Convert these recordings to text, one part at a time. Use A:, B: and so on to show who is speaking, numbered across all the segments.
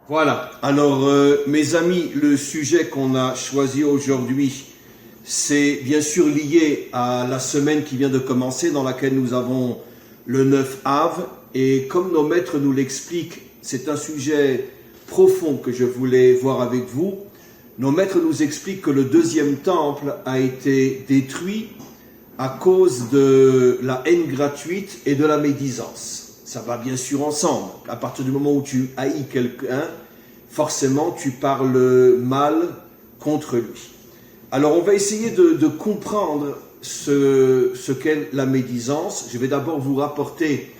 A: Voilà, alors mes amis, le sujet qu'on a choisi aujourd'hui, c'est bien sûr lié à la semaine qui vient de commencer, dans laquelle nous avons le 9 Av, et comme nos maîtres nous l'expliquent, c'est un sujet profond que je voulais voir avec vous. Nos maîtres nous expliquent que le deuxième temple a été détruit à cause de la haine gratuite et de la médisance. Ça va bien sûr ensemble. À partir du moment où tu haïs quelqu'un, forcément tu parles mal contre lui. Alors on va essayer de comprendre ce qu'est la médisance. Je vais d'abord vous rapporter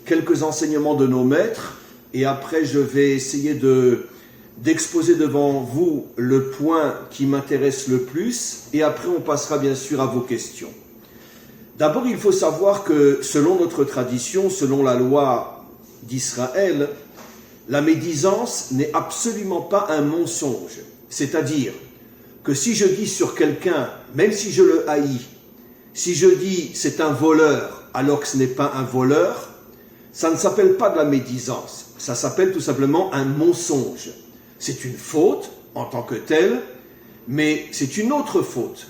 A: quelques enseignements de nos maîtres et après je vais essayer d'exposer devant vous le point qui m'intéresse le plus et après on passera bien sûr à vos questions. D'abord, il faut savoir que selon notre tradition, selon la loi d'Israël, la médisance n'est absolument pas un mensonge. C'est-à-dire que si je dis sur quelqu'un, même si je le haïs, si je dis c'est un voleur alors que ce n'est pas un voleur, ça ne s'appelle pas de la médisance, ça s'appelle tout simplement un mensonge. C'est une faute en tant que telle, mais c'est une autre faute.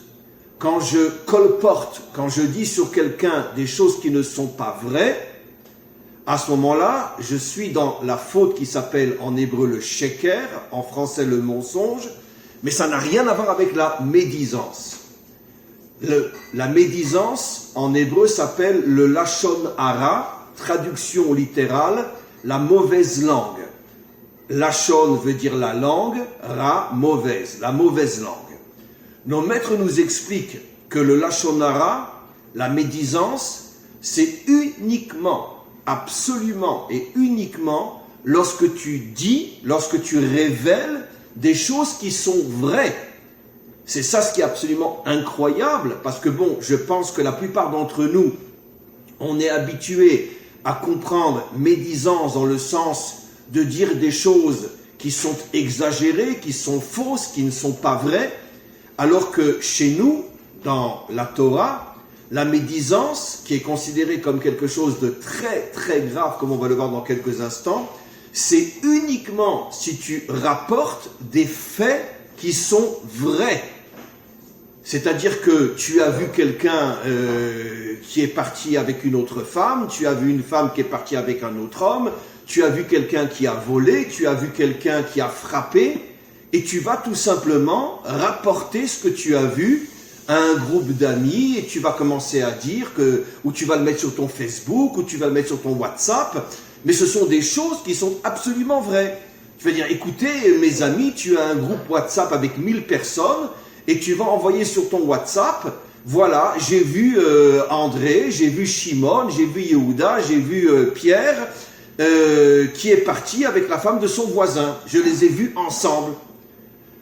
A: Quand je colporte, quand je dis sur quelqu'un des choses qui ne sont pas vraies, à ce moment-là, je suis dans la faute qui s'appelle en hébreu le sheker, en français le mensonge, mais ça n'a rien à voir avec la médisance. La médisance en hébreu s'appelle le lashon hara, traduction littérale, la mauvaise langue. Lashon veut dire la langue, ra, mauvaise, la mauvaise langue. Nos maîtres nous expliquent que le lashon hara, la médisance, c'est uniquement, absolument et uniquement lorsque tu dis, lorsque tu révèles des choses qui sont vraies. C'est ça ce qui est absolument incroyable, parce que bon, je pense que la plupart d'entre nous, on est habitués à comprendre médisance dans le sens de dire des choses qui sont exagérées, qui sont fausses, qui ne sont pas vraies, alors que chez nous, dans la Torah, la médisance, qui est considérée comme quelque chose de très très grave, comme on va le voir dans quelques instants, c'est uniquement si tu rapportes des faits qui sont vrais. C'est-à-dire que tu as vu quelqu'un qui est parti avec une autre femme, tu as vu une femme qui est partie avec un autre homme, tu as vu quelqu'un qui a volé, tu as vu quelqu'un qui a frappé, et tu vas tout simplement rapporter ce que tu as vu à un groupe d'amis, et tu vas commencer à dire que, ou tu vas le mettre sur ton Facebook, ou tu vas le mettre sur ton WhatsApp, mais ce sont des choses qui sont absolument vraies. Tu vas dire, écoutez mes amis, tu as un groupe WhatsApp avec 1000 personnes, et tu vas envoyer sur ton WhatsApp, voilà, j'ai vu André, j'ai vu Shimon, j'ai vu Yehuda, j'ai vu Pierre, qui est parti avec la femme de son voisin. Je les ai vus ensemble.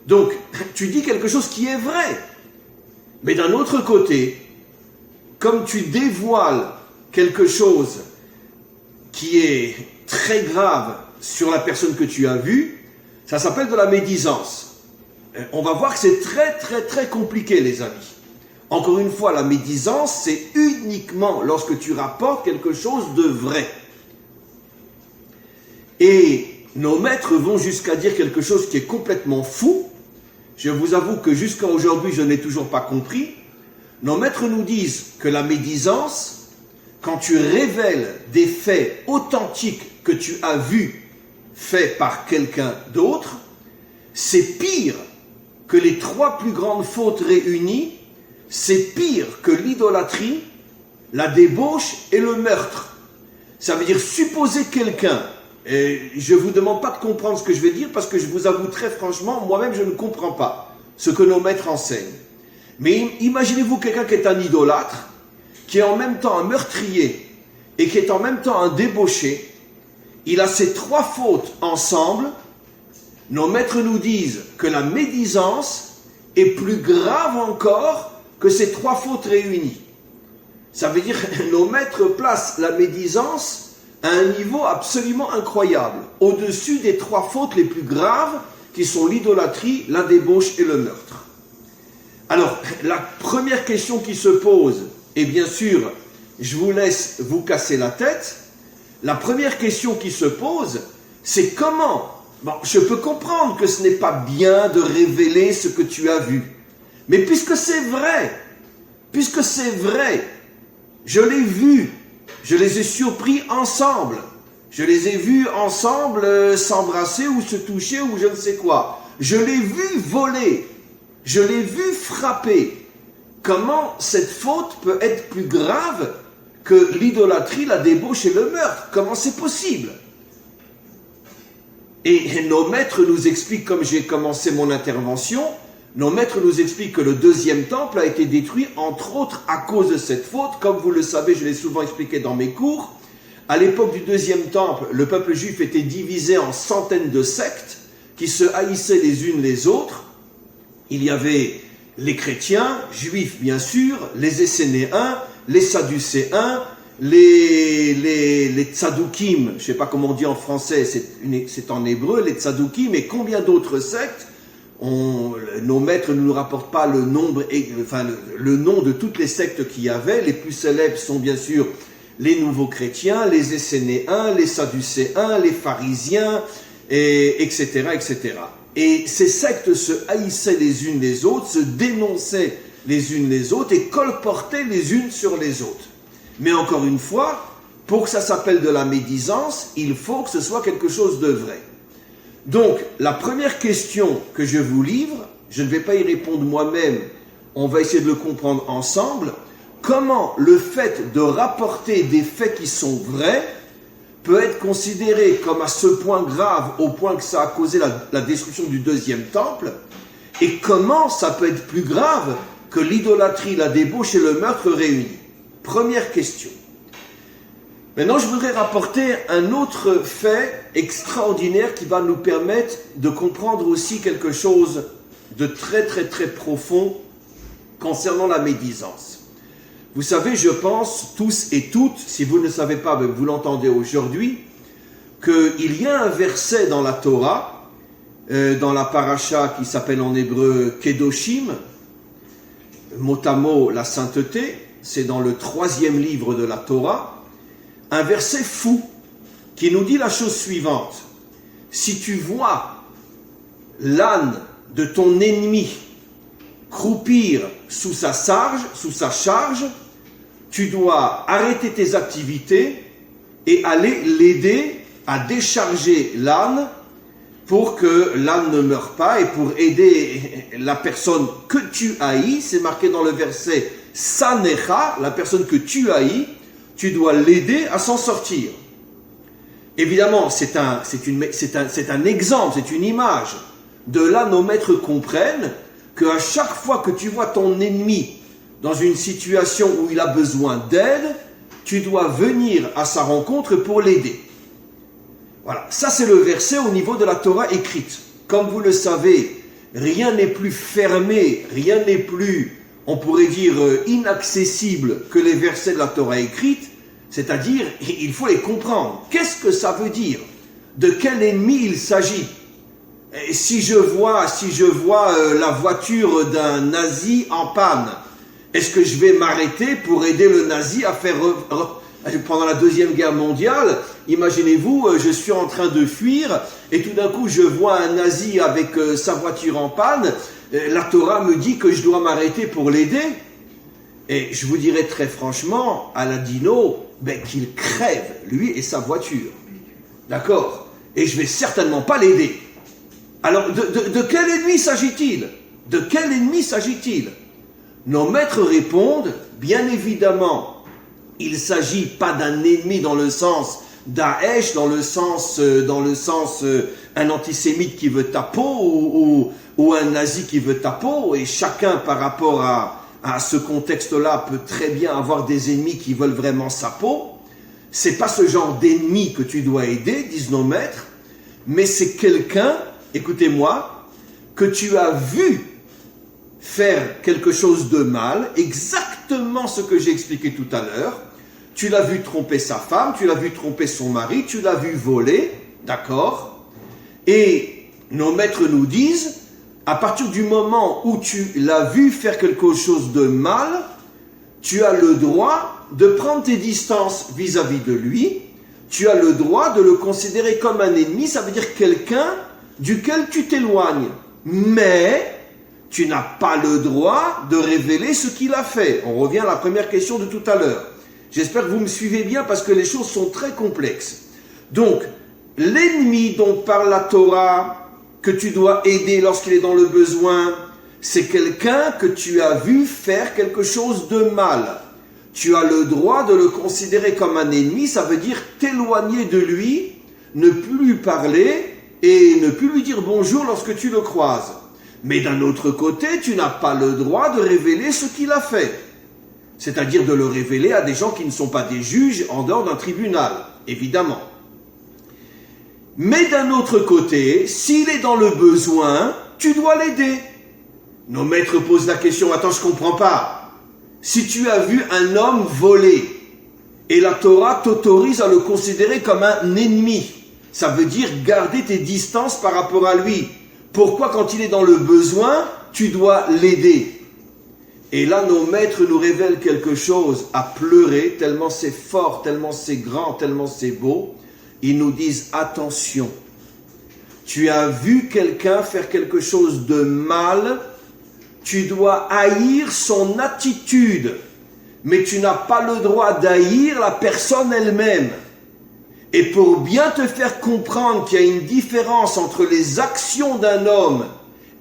A: Donc, tu dis quelque chose qui est vrai. Mais d'un autre côté, comme tu dévoiles quelque chose qui est très grave sur la personne que tu as vue, ça s'appelle de la médisance. On va voir que c'est très très très compliqué, les amis. Encore une fois, la médisance, c'est uniquement lorsque tu rapportes quelque chose de vrai. Et nos maîtres vont jusqu'à dire quelque chose qui est complètement fou. Je vous avoue que jusqu'à aujourd'hui, je n'ai toujours pas compris. Nos maîtres nous disent que la médisance, quand tu révèles des faits authentiques que tu as vus faits par quelqu'un d'autre, c'est pire que les 3 plus grandes fautes réunies, c'est pire que l'idolâtrie, la débauche et le meurtre. Ça veut dire supposer quelqu'un. Et je ne vous demande pas de comprendre ce que je vais dire parce que je vous avoue très franchement, moi-même je ne comprends pas ce que nos maîtres enseignent. Mais imaginez-vous quelqu'un qui est un idolâtre, qui est en même temps un meurtrier et qui est en même temps un débauché. Il a ces 3 fautes ensemble. Nos maîtres nous disent que la médisance est plus grave encore que ces 3 fautes réunies. Ça veut dire que nos maîtres placent la médisance à un niveau absolument incroyable, au-dessus des 3 fautes les plus graves qui sont l'idolâtrie, la débauche et le meurtre. Alors, la première question qui se pose, et bien sûr, je vous laisse vous casser la tête, la première question qui se pose, c'est comment Bon, je peux comprendre que ce n'est pas bien de révéler ce que tu as vu. Mais puisque c'est vrai, je l'ai vu, je les ai surpris ensemble. Je les ai vus ensemble s'embrasser ou se toucher ou je ne sais quoi. Je l'ai vu voler, je l'ai vu frapper. Comment cette faute peut être plus grave que l'idolâtrie, la débauche et le meurtre? Comment c'est possible? Et nos maîtres nous expliquent, comme j'ai commencé mon intervention, nos maîtres nous expliquent que le deuxième temple a été détruit, entre autres, à cause de cette faute. Comme vous le savez, je l'ai souvent expliqué dans mes cours, à l'époque du deuxième temple, le peuple juif était divisé en centaines de sectes qui se haïssaient les unes les autres. Il y avait les chrétiens, juifs bien sûr, les Essénéens, les Sadducéens, les Tzadoukim, je ne sais pas comment on dit en français, c'est en hébreu, les Tzadoukim, et combien d'autres sectes. Nos maîtres ne nous rapportent pas le nom de toutes les sectes qu'il y avait. Les plus célèbres sont bien sûr les nouveaux chrétiens, les Essénéens, les Sadducéens, les pharisiens, etc., etc. Et ces sectes se haïssaient les unes les autres, se dénonçaient les unes les autres et colportaient les unes sur les autres. Mais encore une fois, pour que ça s'appelle de la médisance, il faut que ce soit quelque chose de vrai. Donc, la première question que je vous livre, je ne vais pas y répondre moi-même, on va essayer de le comprendre ensemble. Comment le fait de rapporter des faits qui sont vrais peut être considéré comme à ce point grave, au point que ça a causé la destruction du deuxième temple, et comment ça peut être plus grave que l'idolâtrie, la débauche et le meurtre réunis. Première question. Maintenant, je voudrais rapporter un autre fait extraordinaire qui va nous permettre de comprendre aussi quelque chose de très très très profond concernant la médisance. Vous savez, je pense, tous et toutes, si vous ne le savez pas, mais vous l'entendez aujourd'hui, qu'il y a un verset dans la Torah, dans la paracha qui s'appelle en hébreu Kedoshim, mot à mot la sainteté, c'est dans le 3e livre de la Torah, un verset fou qui nous dit la chose suivante. Si tu vois l'âne de ton ennemi croupir sous sa charge, tu dois arrêter tes activités et aller l'aider à décharger l'âne pour que l'âne ne meure pas et pour aider la personne que tu haïs. C'est marqué dans le verset Sanecha, la personne que tu haïs, tu dois l'aider à s'en sortir. Évidemment, c'est un exemple, c'est une image. De là, nos maîtres comprennent qu'à chaque fois que tu vois ton ennemi dans une situation où il a besoin d'aide, tu dois venir à sa rencontre pour l'aider. Voilà, ça c'est le verset au niveau de la Torah écrite. Comme vous le savez, rien n'est plus fermé, rien n'est plus, on pourrait dire, inaccessible que les versets de la Torah écrite, c'est-à-dire, il faut les comprendre. Qu'est-ce que ça veut dire? De quel ennemi il s'agit? Si je vois la voiture d'un nazi en panne, est-ce que je vais m'arrêter pour aider le nazi à faire... Pendant la Deuxième Guerre mondiale, imaginez-vous, je suis en train de fuir et tout d'un coup je vois un nazi avec sa voiture en panne. La Torah me dit que je dois m'arrêter pour l'aider. Et je vous dirais très franchement, à la dino, qu'il crève, lui et sa voiture. D'accord? Et je vais certainement pas l'aider. Alors, de quel ennemi s'agit-il? De quel ennemi s'agit-il? Nos maîtres répondent, bien évidemment, il ne s'agit pas d'un ennemi dans le sens Daesh, dans le sens un antisémite qui veut ta peau ou un nazi qui veut ta peau, et chacun par rapport à ce contexte-là peut très bien avoir des ennemis qui veulent vraiment sa peau. C'est pas ce genre d'ennemi que tu dois aider, disent nos maîtres, mais c'est quelqu'un, écoutez-moi, que tu as vu faire quelque chose de mal, exactement ce que j'ai expliqué tout à l'heure. Tu l'as vu tromper sa femme, tu l'as vu tromper son mari, tu l'as vu voler, d'accord? Et nos maîtres nous disent, à partir du moment où tu l'as vu faire quelque chose de mal, tu as le droit de prendre tes distances vis-à-vis de lui, tu as le droit de le considérer comme un ennemi, ça veut dire quelqu'un duquel tu t'éloignes, mais tu n'as pas le droit de révéler ce qu'il a fait. On revient à la première question de tout à l'heure. J'espère que vous me suivez bien parce que les choses sont très complexes. Donc, l'ennemi dont parle la Torah, que tu dois aider lorsqu'il est dans le besoin, c'est quelqu'un que tu as vu faire quelque chose de mal. Tu as le droit de le considérer comme un ennemi, ça veut dire t'éloigner de lui, ne plus lui parler et ne plus lui dire bonjour lorsque tu le croises. Mais d'un autre côté, tu n'as pas le droit de révéler ce qu'il a fait. C'est-à-dire de le révéler à des gens qui ne sont pas des juges en dehors d'un tribunal, évidemment. Mais d'un autre côté, s'il est dans le besoin, tu dois l'aider. Nos maîtres posent la question, attends, je ne comprends pas. Si tu as vu un homme voler, et la Torah t'autorise à le considérer comme un ennemi, ça veut dire garder tes distances par rapport à lui. Pourquoi, quand il est dans le besoin, tu dois l'aider? Et là, nos maîtres nous révèlent quelque chose à pleurer, tellement c'est fort, tellement c'est grand, tellement c'est beau. Ils nous disent, attention, tu as vu quelqu'un faire quelque chose de mal, tu dois haïr son attitude, mais tu n'as pas le droit d'haïr la personne elle-même. Et pour bien te faire comprendre qu'il y a une différence entre les actions d'un homme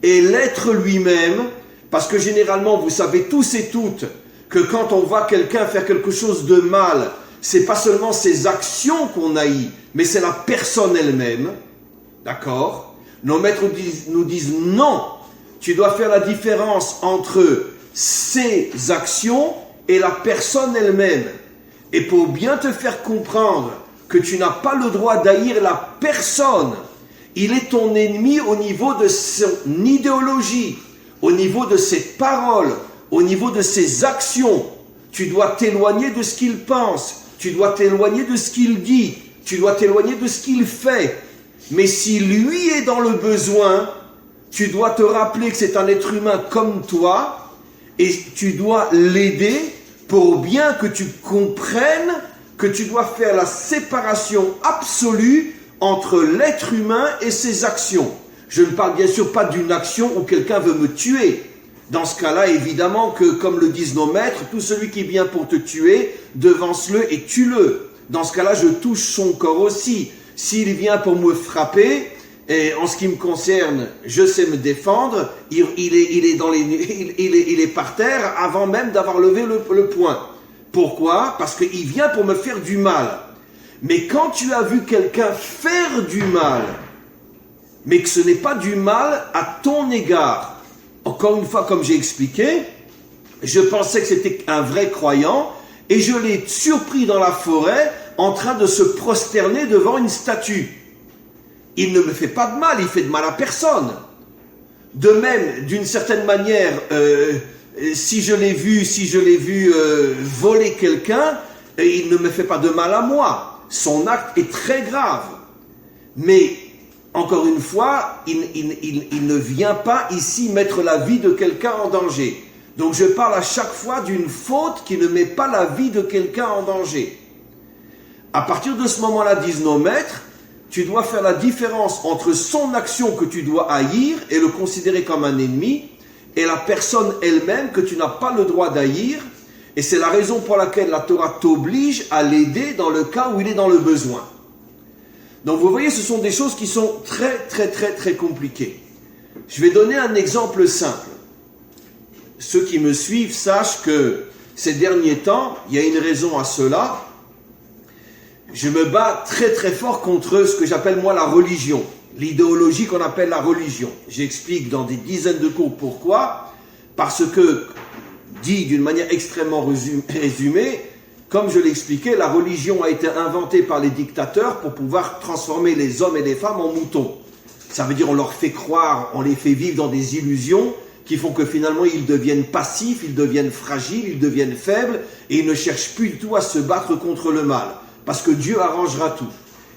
A: et l'être lui-même, parce que généralement, vous savez tous et toutes, que quand on voit quelqu'un faire quelque chose de mal, c'est pas seulement ses actions qu'on haït, mais c'est la personne elle-même. D'accord? Nos maîtres nous disent non, tu dois faire la différence entre ses actions et la personne elle-même. Et pour bien te faire comprendre que tu n'as pas le droit d'haïr la personne, il est ton ennemi au niveau de son idéologie, au niveau de ses paroles, au niveau de ses actions. Tu dois t'éloigner de ce qu'il pense, tu dois t'éloigner de ce qu'il dit, tu dois t'éloigner de ce qu'il fait. Mais si lui est dans le besoin, tu dois te rappeler que c'est un être humain comme toi et tu dois l'aider pour bien que tu comprennes que tu dois faire la séparation absolue entre l'être humain et ses actions. Je ne parle bien sûr pas d'une action où quelqu'un veut me tuer. Dans ce cas-là, évidemment que, comme le disent nos maîtres, tout celui qui vient pour te tuer, devance-le et tue-le. Dans ce cas-là, je touche son corps aussi. S'il vient pour me frapper, et en ce qui me concerne, je sais me défendre, il est par terre avant même d'avoir levé le poing. Pourquoi? Parce qu'il vient pour me faire du mal. Mais quand tu as vu quelqu'un faire du mal, mais que ce n'est pas du mal à ton égard, encore une fois, comme j'ai expliqué, je pensais que c'était un vrai croyant et je l'ai surpris dans la forêt en train de se prosterner devant une statue. Il ne me fait pas de mal, il fait de mal à personne. De même, d'une certaine manière, si je l'ai vu voler quelqu'un, il ne me fait pas de mal à moi. Son acte est très grave. Mais, encore une fois, il ne vient pas ici mettre la vie de quelqu'un en danger. Donc je parle à chaque fois d'une faute qui ne met pas la vie de quelqu'un en danger. À partir de ce moment-là, disent nos maîtres, tu dois faire la différence entre son action que tu dois haïr et le considérer comme un ennemi, et la personne elle-même que tu n'as pas le droit d'haïr, et c'est la raison pour laquelle la Torah t'oblige à l'aider dans le cas où il est dans le besoin. Donc vous voyez, ce sont des choses qui sont très très très très compliquées. Je vais donner un exemple simple. Ceux qui me suivent sachent que ces derniers temps, il y a une raison à cela. Je me bats très très fort contre ce que j'appelle moi la religion, l'idéologie qu'on appelle la religion. J'explique dans des dizaines de cours pourquoi. Parce que, dit d'une manière extrêmement résumée, comme je l'ai expliqué, la religion a été inventée par les dictateurs pour pouvoir transformer les hommes et les femmes en moutons. Ça veut dire on leur fait croire, on les fait vivre dans des illusions qui font que finalement ils deviennent passifs, ils deviennent fragiles, ils deviennent faibles et ils ne cherchent plus du tout à se battre contre le mal. Parce que Dieu arrangera tout.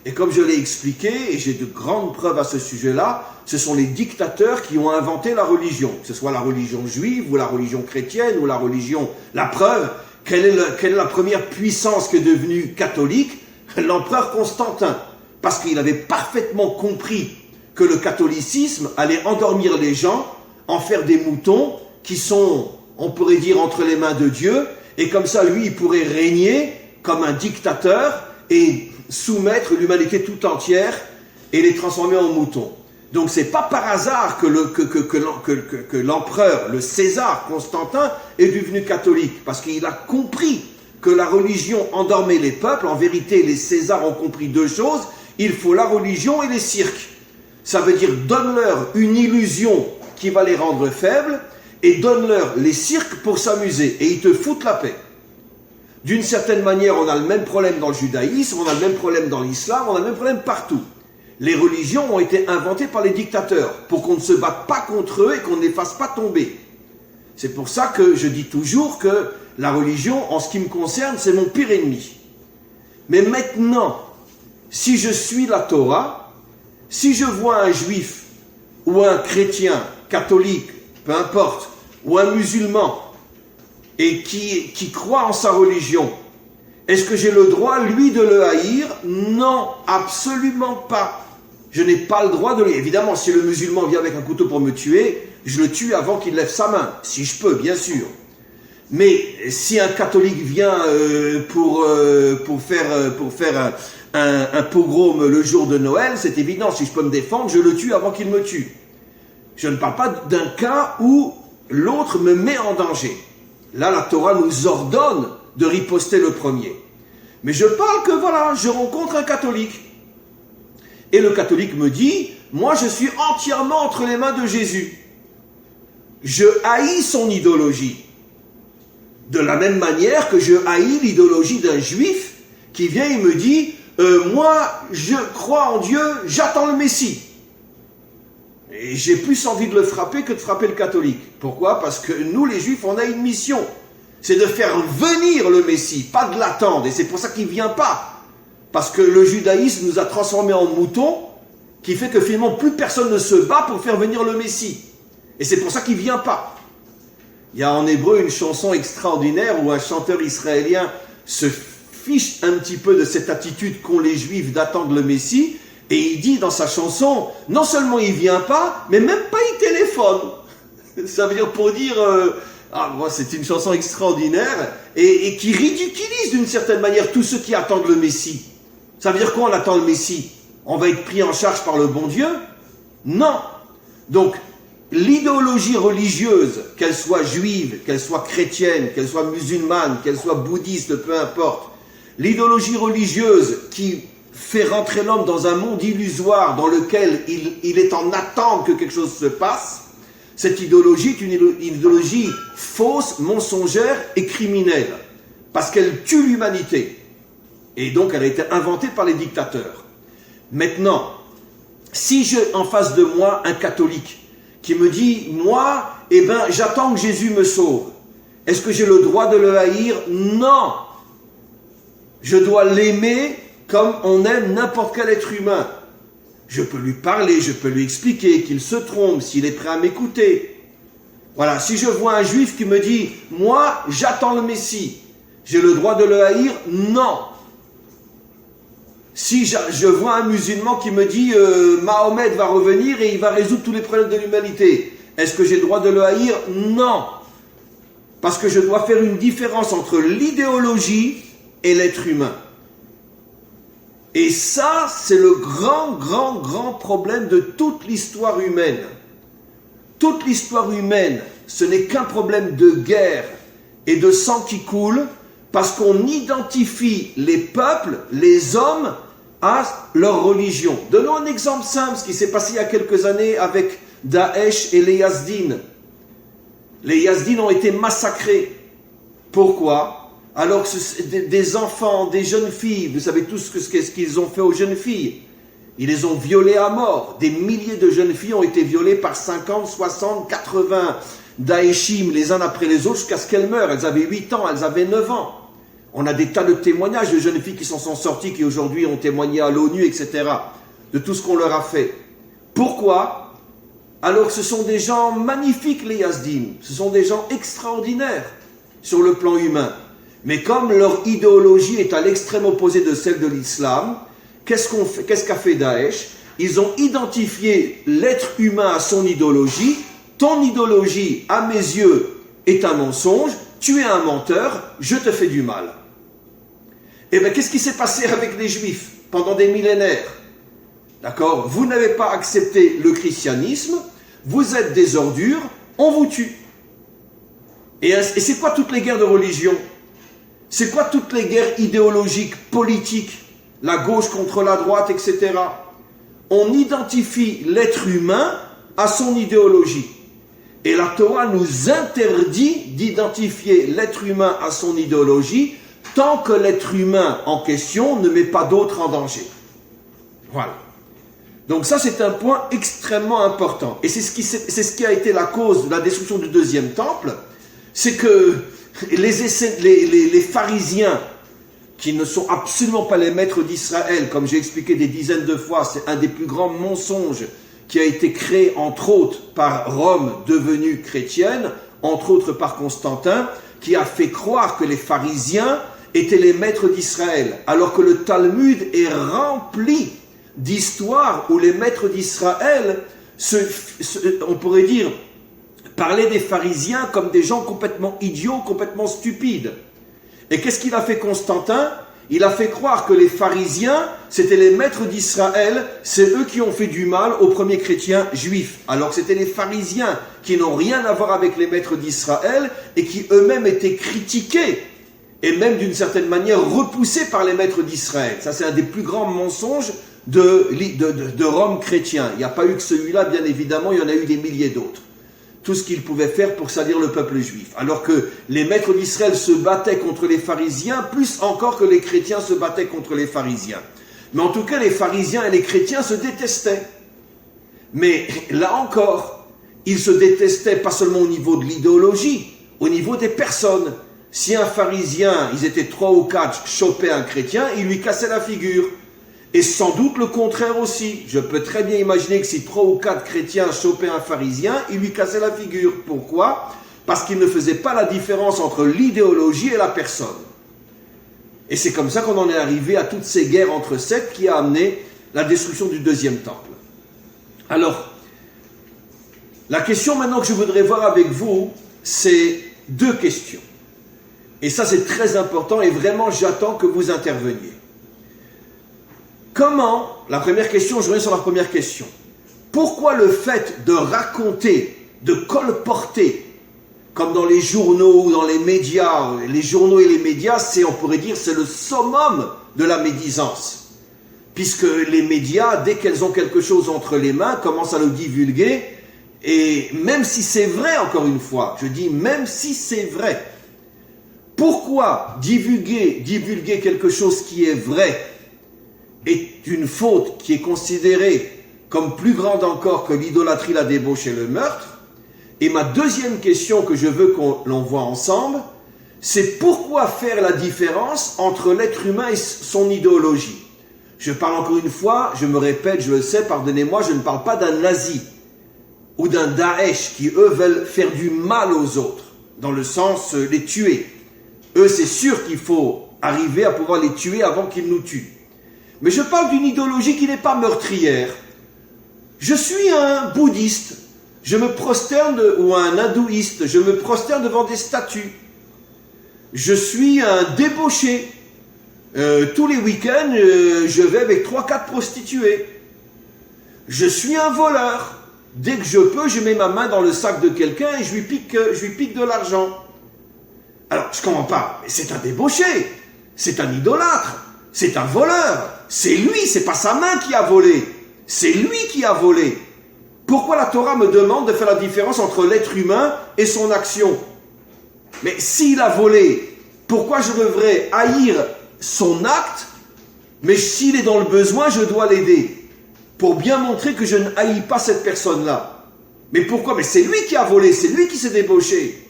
A: Et comme je l'ai expliqué, et j'ai de grandes preuves à ce sujet-là, ce sont les dictateurs qui ont inventé la religion. Que ce soit la religion juive, ou la religion chrétienne, ou la religion... La preuve, quelle est la première puissance qui est devenue catholique? L'empereur Constantin. Parce qu'il avait parfaitement compris que le catholicisme allait endormir les gens, en faire des moutons qui sont, on pourrait dire, entre les mains de Dieu, et comme ça, lui, il pourrait régner comme un dictateur et soumettre l'humanité tout entière et les transformer en moutons. Donc c'est pas par hasard que l'empereur, le César Constantin, est devenu catholique, parce qu'il a compris que la religion endormait les peuples. En vérité, les Césars ont compris deux choses: il faut la religion et les cirques. Ça veut dire donne-leur une illusion qui va les rendre faibles, et donne-leur les cirques pour s'amuser, et ils te foutent la paix. D'une certaine manière, on a le même problème dans le judaïsme, on a le même problème dans l'islam, on a le même problème partout. Les religions ont été inventées par les dictateurs pour qu'on ne se batte pas contre eux et qu'on ne les fasse pas tomber. C'est pour ça que je dis toujours que la religion, en ce qui me concerne, c'est mon pire ennemi. Mais maintenant, si je suis la Torah, si je vois un juif ou un chrétien, catholique, peu importe, ou un musulman, et qui croit en sa religion, est-ce que j'ai le droit, lui, de le haïr? Non, absolument pas. Je n'ai pas le droit de le... Évidemment, si le musulman vient avec un couteau pour me tuer, je le tue avant qu'il lève sa main, si je peux, bien sûr. Mais si un catholique vient pour faire un pogrom le jour de Noël, c'est évident, si je peux me défendre, je le tue avant qu'il me tue. Je ne parle pas d'un cas où l'autre me met en danger. Là, la Torah nous ordonne de riposter le premier. Mais je parle que voilà, je rencontre un catholique. Et le catholique me dit, moi je suis entièrement entre les mains de Jésus. Je haïs son idéologie. De la même manière que je haïs l'idéologie d'un juif qui vient et me dit, moi je crois en Dieu, j'attends le Messie. Et j'ai plus envie de le frapper que de frapper le catholique. Pourquoi? Parce que nous les juifs, on a une mission. C'est de faire venir le Messie, pas de l'attendre. Et c'est pour ça qu'il ne vient pas. Parce que le judaïsme nous a transformés en moutons, qui fait que finalement plus personne ne se bat pour faire venir le Messie. Et c'est pour ça qu'il ne vient pas. Il y a en hébreu une chanson extraordinaire où un chanteur israélien se fiche un petit peu de cette attitude qu'ont les juifs d'attendre le Messie. Et il dit dans sa chanson, non seulement il ne vient pas, mais même pas il téléphone. Ça veut dire pour dire... c'est une chanson extraordinaire et qui ridiculise d'une certaine manière tous ceux qui attendent le Messie. Ça veut dire quoi, on attend le Messie? On va être pris en charge par le bon Dieu? Non. Donc, l'idéologie religieuse, qu'elle soit juive, qu'elle soit chrétienne, qu'elle soit musulmane, qu'elle soit bouddhiste, peu importe, l'idéologie religieuse qui fait rentrer l'homme dans un monde illusoire dans lequel il est en attente que quelque chose se passe, cette idéologie est une idéologie fausse, mensongère et criminelle, parce qu'elle tue l'humanité. Et donc elle a été inventée par les dictateurs. Maintenant, si j'ai en face de moi un catholique qui me dit, moi, j'attends que Jésus me sauve, est-ce que j'ai le droit de le haïr? Non. Je dois l'aimer comme on aime n'importe quel être humain. Je peux lui parler, je peux lui expliquer qu'il se trompe, s'il est prêt à m'écouter. Voilà, si je vois un juif qui me dit « Moi, j'attends le Messie », j'ai le droit de le haïr? Non. Si je vois un musulman qui me dit « Mahomet va revenir et il va résoudre tous les problèmes de l'humanité », est-ce que j'ai le droit de le haïr? Non. Parce que je dois faire une différence entre l'idéologie et l'être humain. Et ça, c'est le grand problème de toute l'histoire humaine. Toute l'histoire humaine, ce n'est qu'un problème de guerre et de sang qui coule, parce qu'on identifie les peuples, les hommes, à leur religion. Donnons un exemple simple, ce qui s'est passé il y a quelques années avec Daesh et les Yazdines. Les Yazdines ont été massacrés. Pourquoi ? Alors que des enfants, des jeunes filles, vous savez tous ce qu'ils ont fait aux jeunes filles. Ils les ont violées à mort. Des milliers de jeunes filles ont été violées par 50, 60, 80 Daeshim, les uns après les autres, jusqu'à ce qu'elles meurent. Elles avaient 8 ans, elles avaient 9 ans. On a des tas de témoignages de jeunes filles qui s'en sont sorties, qui aujourd'hui ont témoigné à l'ONU, etc. de tout ce qu'on leur a fait. Pourquoi ? Alors que ce sont des gens magnifiques, les Yazdines. Ce sont des gens extraordinaires sur le plan humain. Mais comme leur idéologie est à l'extrême opposé de celle de l'islam, qu'est-ce qu'a fait Daesh? ils ont identifié l'être humain à son idéologie. Ton idéologie, à mes yeux, est un mensonge. Tu es un menteur, je te fais du mal. Eh bien, qu'est-ce qui s'est passé avec les Juifs pendant des millénaires? D'accord? Vous n'avez pas accepté le christianisme, vous êtes des ordures, on vous tue. Et c'est quoi toutes les guerres de religion? C'est quoi toutes les guerres idéologiques, politiques? La gauche contre la droite, etc. On identifie l'être humain à son idéologie. Et la Torah nous interdit d'identifier l'être humain à son idéologie tant que l'être humain en question ne met pas d'autres en danger. Voilà. Donc ça, c'est un point extrêmement important. Et c'est ce qui a été la cause de la destruction du deuxième temple. C'est que les pharisiens, qui ne sont absolument pas les maîtres d'Israël, comme j'ai expliqué des dizaines de fois, c'est un des plus grands mensonges qui a été créé, entre autres, par Rome devenue chrétienne, entre autres par Constantin, qui a fait croire que les pharisiens étaient les maîtres d'Israël, alors que le Talmud est rempli d'histoires où les maîtres d'Israël, on pourrait dire, parlaient des pharisiens comme des gens complètement idiots, complètement stupides. Et qu'est-ce qu'il a fait Constantin? Il a fait croire que les pharisiens, c'était les maîtres d'Israël, c'est eux qui ont fait du mal aux premiers chrétiens juifs, alors que c'était les pharisiens qui n'ont rien à voir avec les maîtres d'Israël et qui eux-mêmes étaient critiqués et même d'une certaine manière repoussés par les maîtres d'Israël. Ça, c'est un des plus grands mensonges de Rome chrétien. Il n'y a pas eu que celui-là, bien évidemment, il y en a eu des milliers d'autres. Tout ce qu'ils pouvaient faire pour salir le peuple juif. Alors que les maîtres d'Israël se battaient contre les pharisiens, plus encore que les chrétiens se battaient contre les pharisiens. Mais en tout cas, les pharisiens et les chrétiens se détestaient. Mais là encore, ils se détestaient pas seulement au niveau de l'idéologie, au niveau des personnes. Si un pharisien, ils étaient 3 ou 4, chopait un chrétien, il lui cassait la figure. Et sans doute le contraire aussi. Je peux très bien imaginer que si 3 ou 4 chrétiens chopaient un pharisien, ils lui cassaient la figure. Pourquoi? Parce qu'ils ne faisaient pas la différence entre l'idéologie et la personne. Et c'est comme ça qu'on en est arrivé à toutes ces guerres entre sectes qui a amené la destruction du deuxième temple. Alors, la question maintenant que je voudrais voir avec vous, c'est 2 questions. Et ça, c'est très important et vraiment, j'attends que vous interveniez. Comment, la première question, je reviens sur la première question. Pourquoi le fait de raconter, de colporter, comme dans les journaux ou dans les médias, les journaux et les médias, on pourrait dire, c'est le summum de la médisance. Puisque les médias, dès qu'elles ont quelque chose entre les mains, commencent à le divulguer. Et même si c'est vrai, encore une fois, je dis même si c'est vrai, pourquoi divulguer quelque chose qui est vrai est une faute qui est considérée comme plus grande encore que l'idolâtrie, la débauche et le meurtre? Et ma deuxième question que je veux qu'on voit ensemble, c'est pourquoi faire la différence entre l'être humain et son idéologie? Je parle encore une fois, je me répète, je le sais, pardonnez-moi, je ne parle pas d'un nazi ou d'un Daesh qui, eux, veulent faire du mal aux autres, dans le sens les tuer. Eux, c'est sûr qu'il faut arriver à pouvoir les tuer avant qu'ils nous tuent. Mais je parle d'une idéologie qui n'est pas meurtrière. Je suis un bouddhiste, je me prosterne, ou un hindouiste, je me prosterne devant des statues. Je suis un débauché. Tous les week-ends, je vais avec 3-4 prostituées. Je suis un voleur. Dès que je peux, je mets ma main dans le sac de quelqu'un et je lui pique de l'argent. Alors, je ne comprends pas, mais c'est un débauché, c'est un idolâtre, c'est un voleur. C'est lui, c'est pas sa main qui a volé. C'est lui qui a volé. Pourquoi la Torah me demande de faire la différence entre l'être humain et son action? Mais s'il a volé, pourquoi je devrais haïr son acte, mais s'il est dans le besoin, je dois l'aider? Pour bien montrer que je ne haïs pas cette personne-là. Mais pourquoi? Mais c'est lui qui a volé, c'est lui qui s'est débauché.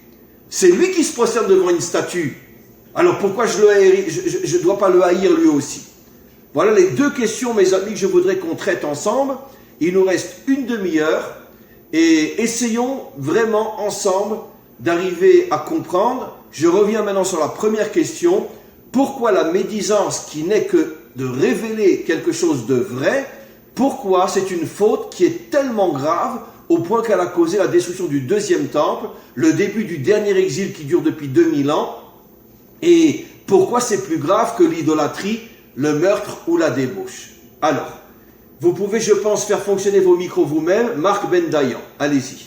A: C'est lui qui se prosterne devant une statue. Alors pourquoi je ne dois pas le haïr lui aussi? Voilà les 2 questions, mes amis, que je voudrais qu'on traite ensemble. Il nous reste une demi-heure et essayons vraiment ensemble d'arriver à comprendre. Je reviens maintenant sur la première question. Pourquoi la médisance qui n'est que de révéler quelque chose de vrai Pourquoi c'est une faute qui est tellement grave au point qu'elle a causé la destruction du deuxième temple, le début du dernier exil qui dure depuis 2000 ans, et pourquoi c'est plus grave que l'idolâtrie, le meurtre ou la débauche. Alors, vous pouvez, je pense, faire fonctionner vos micros vous-même. Marc Bendayan, allez-y.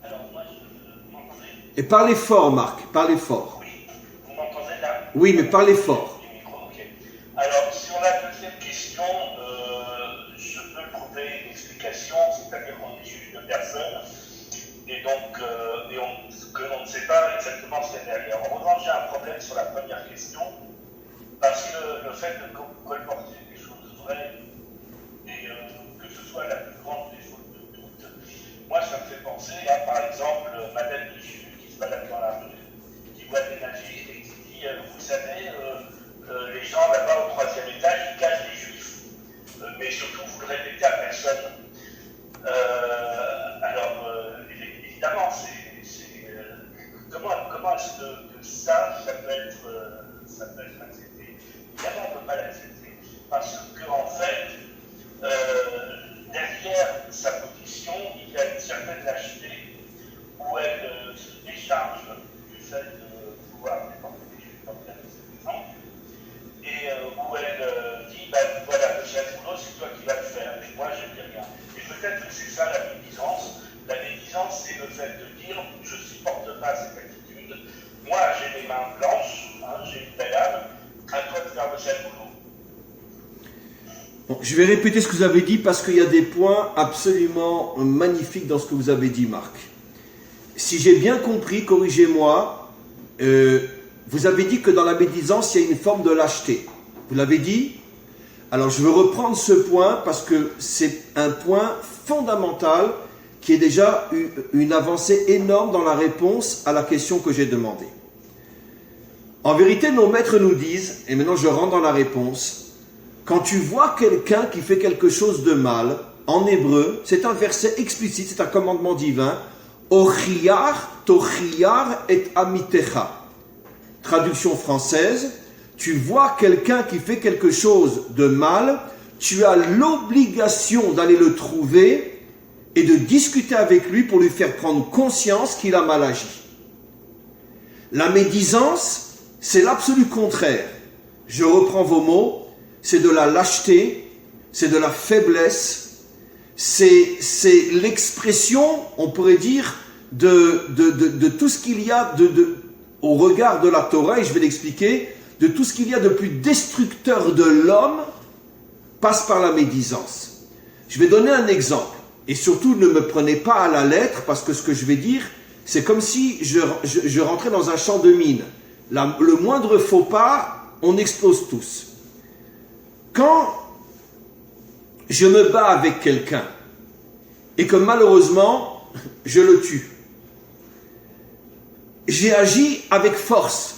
B: Alors, moi, vous m'entendez?
A: Et parlez fort, Marc, parlez fort.
B: Oui, vous m'entendez là?
A: Oui, mais parlez fort.
B: Du micro, ok. Alors, sur la deuxième question, je peux trouver une explication, c'est-à-dire qu'on est juge de personne, et donc, que l'on ne sait pas exactement ce qu'il y a derrière. En revanche, j'ai un problème sur la première question, parce que le fait de colporter des choses vraies, et que ce soit la plus grande des fautes de toutes, moi, ça me fait penser à, par exemple, Madame de Jésus qui se balade dans la rue, qui voit des nagis et qui dit vous savez, les gens là-bas au 3e étage, ils cachent les juifs. Mais surtout, vous le répétez à personne. Alors, évidemment, comment est-ce que ça peut être accepté? Évidemment, on ne peut pas l'accepter. Parce qu'en fait, derrière sa position, il y a une certaine lâcheté où elle se décharge du fait de pouvoir déporter des juifs comme c'est exemple, et où elle dit voilà, le chef boulot, c'est toi qui vas le faire, mais moi je ne dis rien. Et peut-être que c'est ça la médisance. La médisance, c'est le fait de dire je ne supporte pas cette attitude, moi j'ai les mains blanches, j'ai une belle âme, à toi de faire le chef boulot.
A: Bon, je vais répéter ce que vous avez dit parce qu'il y a des points absolument magnifiques dans ce que vous avez dit, Marc. Si j'ai bien compris, corrigez-moi, vous avez dit que dans la médisance, il y a une forme de lâcheté. Vous l'avez dit? Alors je veux reprendre ce point parce que c'est un point fondamental qui est déjà une avancée énorme dans la réponse à la question que j'ai demandée. En vérité, nos maîtres nous disent, et maintenant je rentre dans la réponse, quand tu vois quelqu'un qui fait quelque chose de mal, en hébreu, c'est un verset explicite, c'est un commandement divin, Ochiyar, tochiyar et amitecha. Traduction française, tu vois quelqu'un qui fait quelque chose de mal, tu as l'obligation d'aller le trouver et de discuter avec lui pour lui faire prendre conscience qu'il a mal agi. La médisance, c'est l'absolu contraire. Je reprends vos mots. C'est de la lâcheté, c'est de la faiblesse, c'est l'expression, on pourrait dire, de tout ce qu'il y a au regard de la Torah, et je vais l'expliquer, de tout ce qu'il y a de plus destructeur de l'homme, passe par la médisance. Je vais donner un exemple, et surtout ne me prenez pas à la lettre, parce que ce que je vais dire, c'est comme si je rentrais dans un champ de mine. Le moindre faux pas, on explose tous. Quand je me bats avec quelqu'un et que malheureusement je le tue, j'ai agi avec force.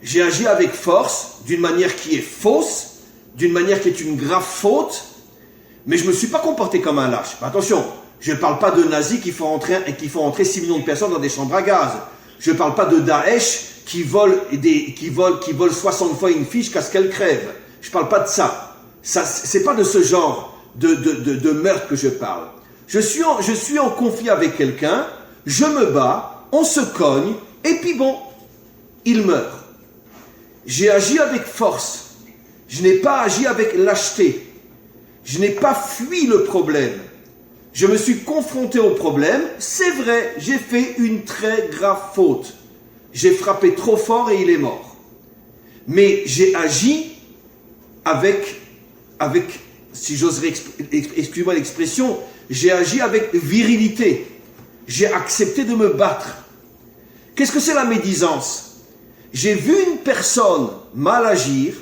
A: J'ai agi avec force d'une manière qui est fausse, d'une manière qui est une grave faute, mais je ne me suis pas comporté comme un lâche. Attention, je ne parle pas de nazis qui font entrer 6 millions de personnes dans des chambres à gaz. Je ne parle pas de Daesh qui vole 60 fois une fille jusqu'à ce qu'elle crève. Je ne parle pas de ça. C'est pas de ce genre de meurtre que je parle. Je suis en conflit avec quelqu'un, je me bats, on se cogne, et puis bon, il meurt. J'ai agi avec force. Je n'ai pas agi avec lâcheté. Je n'ai pas fui le problème. Je me suis confronté au problème. C'est vrai, j'ai fait une très grave faute. J'ai frappé trop fort et il est mort. Mais j'ai agi avec, si j'oserais excusez-moi l'expression, j'ai agi avec virilité. J'ai accepté de me battre. Qu'est-ce que c'est la médisance? J'ai vu une personne mal agir,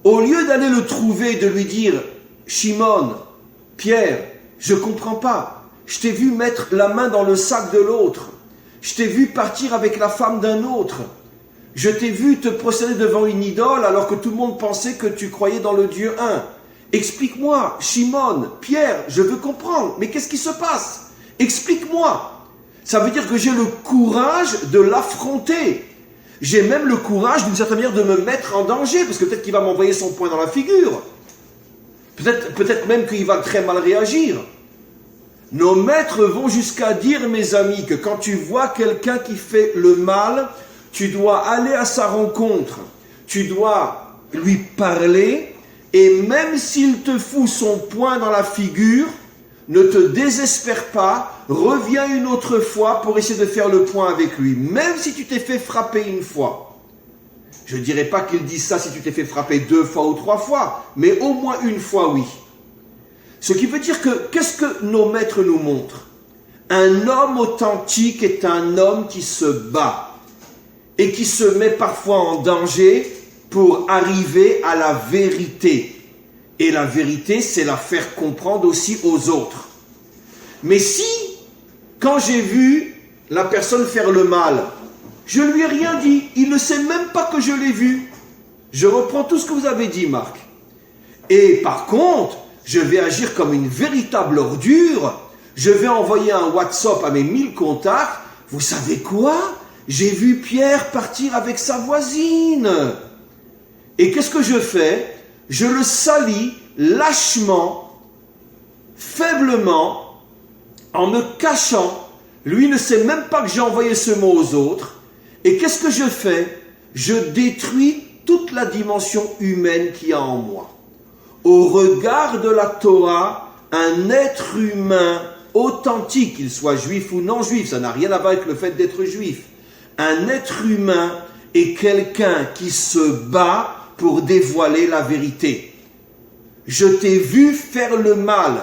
A: au lieu d'aller le trouver et de lui dire « Shimon, Pierre, je ne comprends pas. Je t'ai vu mettre la main dans le sac de l'autre. Je t'ai vu partir avec la femme d'un autre. Je t'ai vu te procéder devant une idole alors que tout le monde pensait que tu croyais dans le Dieu un. Explique-moi, Shimon, Pierre, je veux comprendre. Mais qu'est-ce qui se passe? Explique-moi. Ça veut dire que j'ai le courage de l'affronter. J'ai même le courage, d'une certaine manière, de me mettre en danger, parce que peut-être qu'il va m'envoyer son poing dans la figure. Peut-être même qu'il va très mal réagir. Nos maîtres vont jusqu'à dire, mes amis, que quand tu vois quelqu'un qui fait le mal, tu dois aller à sa rencontre, tu dois lui parler, et même s'il te fout son poing dans la figure, ne te désespère pas, reviens une autre fois pour essayer de faire le point avec lui, même si tu t'es fait frapper une fois. Je ne dirais pas qu'il dit ça si tu t'es fait frapper 2 fois ou 3 fois, mais au moins une fois, oui. Ce qui veut dire que, qu'est-ce que nos maîtres nous montrent? Un homme authentique est un homme qui se bat et qui se met parfois en danger pour arriver à la vérité. Et la vérité, c'est la faire comprendre aussi aux autres. Mais si, quand j'ai vu la personne faire le mal, je ne lui ai rien dit, il ne sait même pas que je l'ai vu. Je reprends tout ce que vous avez dit, Marc. Et par contre, je vais agir comme une véritable ordure. Je vais envoyer un WhatsApp à mes 1000 contacts. Vous savez quoi? J'ai vu Pierre partir avec sa voisine. Et qu'est-ce que je fais? Je le salis lâchement, faiblement, en me cachant. Lui ne sait même pas que j'ai envoyé ce mot aux autres. Et qu'est-ce que je fais? Je détruis toute la dimension humaine qu'il y a en moi. Au regard de la Torah, un être humain authentique, qu'il soit juif ou non juif, ça n'a rien à voir avec le fait d'être juif. Un être humain est quelqu'un qui se bat pour dévoiler la vérité. Je t'ai vu faire le mal.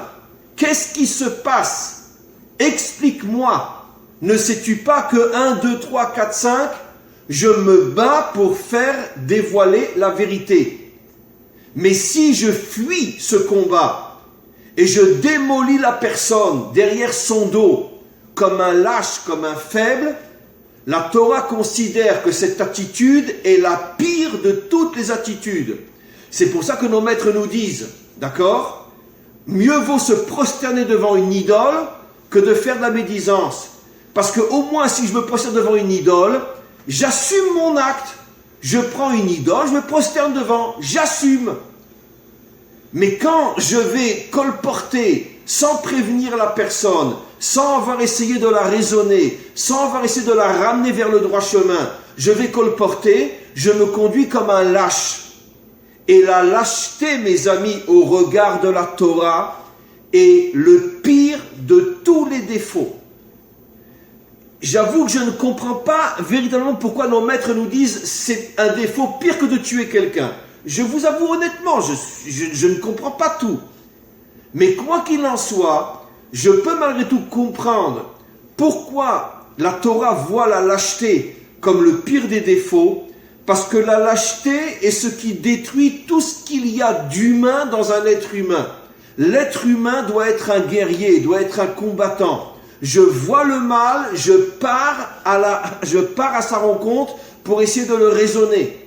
A: Qu'est-ce qui se passe? Explique-moi. Ne sais-tu pas que 1, 2, 3, 4, 5, je me bats pour faire dévoiler la vérité. Mais si je fuis ce combat et je démolis la personne derrière son dos comme un lâche, comme un faible, la Torah considère que cette attitude est la pire de toutes les attitudes. C'est pour ça que nos maîtres nous disent, d'accord, mieux vaut se prosterner devant une idole que de faire de la médisance. Parce que au moins si je me prosterne devant une idole, j'assume mon acte. Je prends une idole, je me prosterne devant, j'assume. Mais quand je vais colporter sans prévenir la personne, sans avoir essayé de la raisonner, sans avoir essayé de la ramener vers le droit chemin, je vais colporter, je me conduis comme un lâche. Et la lâcheté, mes amis, au regard de la Torah, est le pire de tous les défauts. J'avoue que je ne comprends pas véritablement pourquoi nos maîtres nous disent c'est un défaut pire que de tuer quelqu'un. Je vous avoue honnêtement, je ne comprends pas tout. Mais quoi qu'il en soit, je peux malgré tout comprendre pourquoi la Torah voit la lâcheté comme le pire des défauts, parce que la lâcheté est ce qui détruit tout ce qu'il y a d'humain dans un être humain. L'être humain doit être un guerrier, doit être un combattant. Je vois le mal, je pars à sa rencontre pour essayer de le raisonner.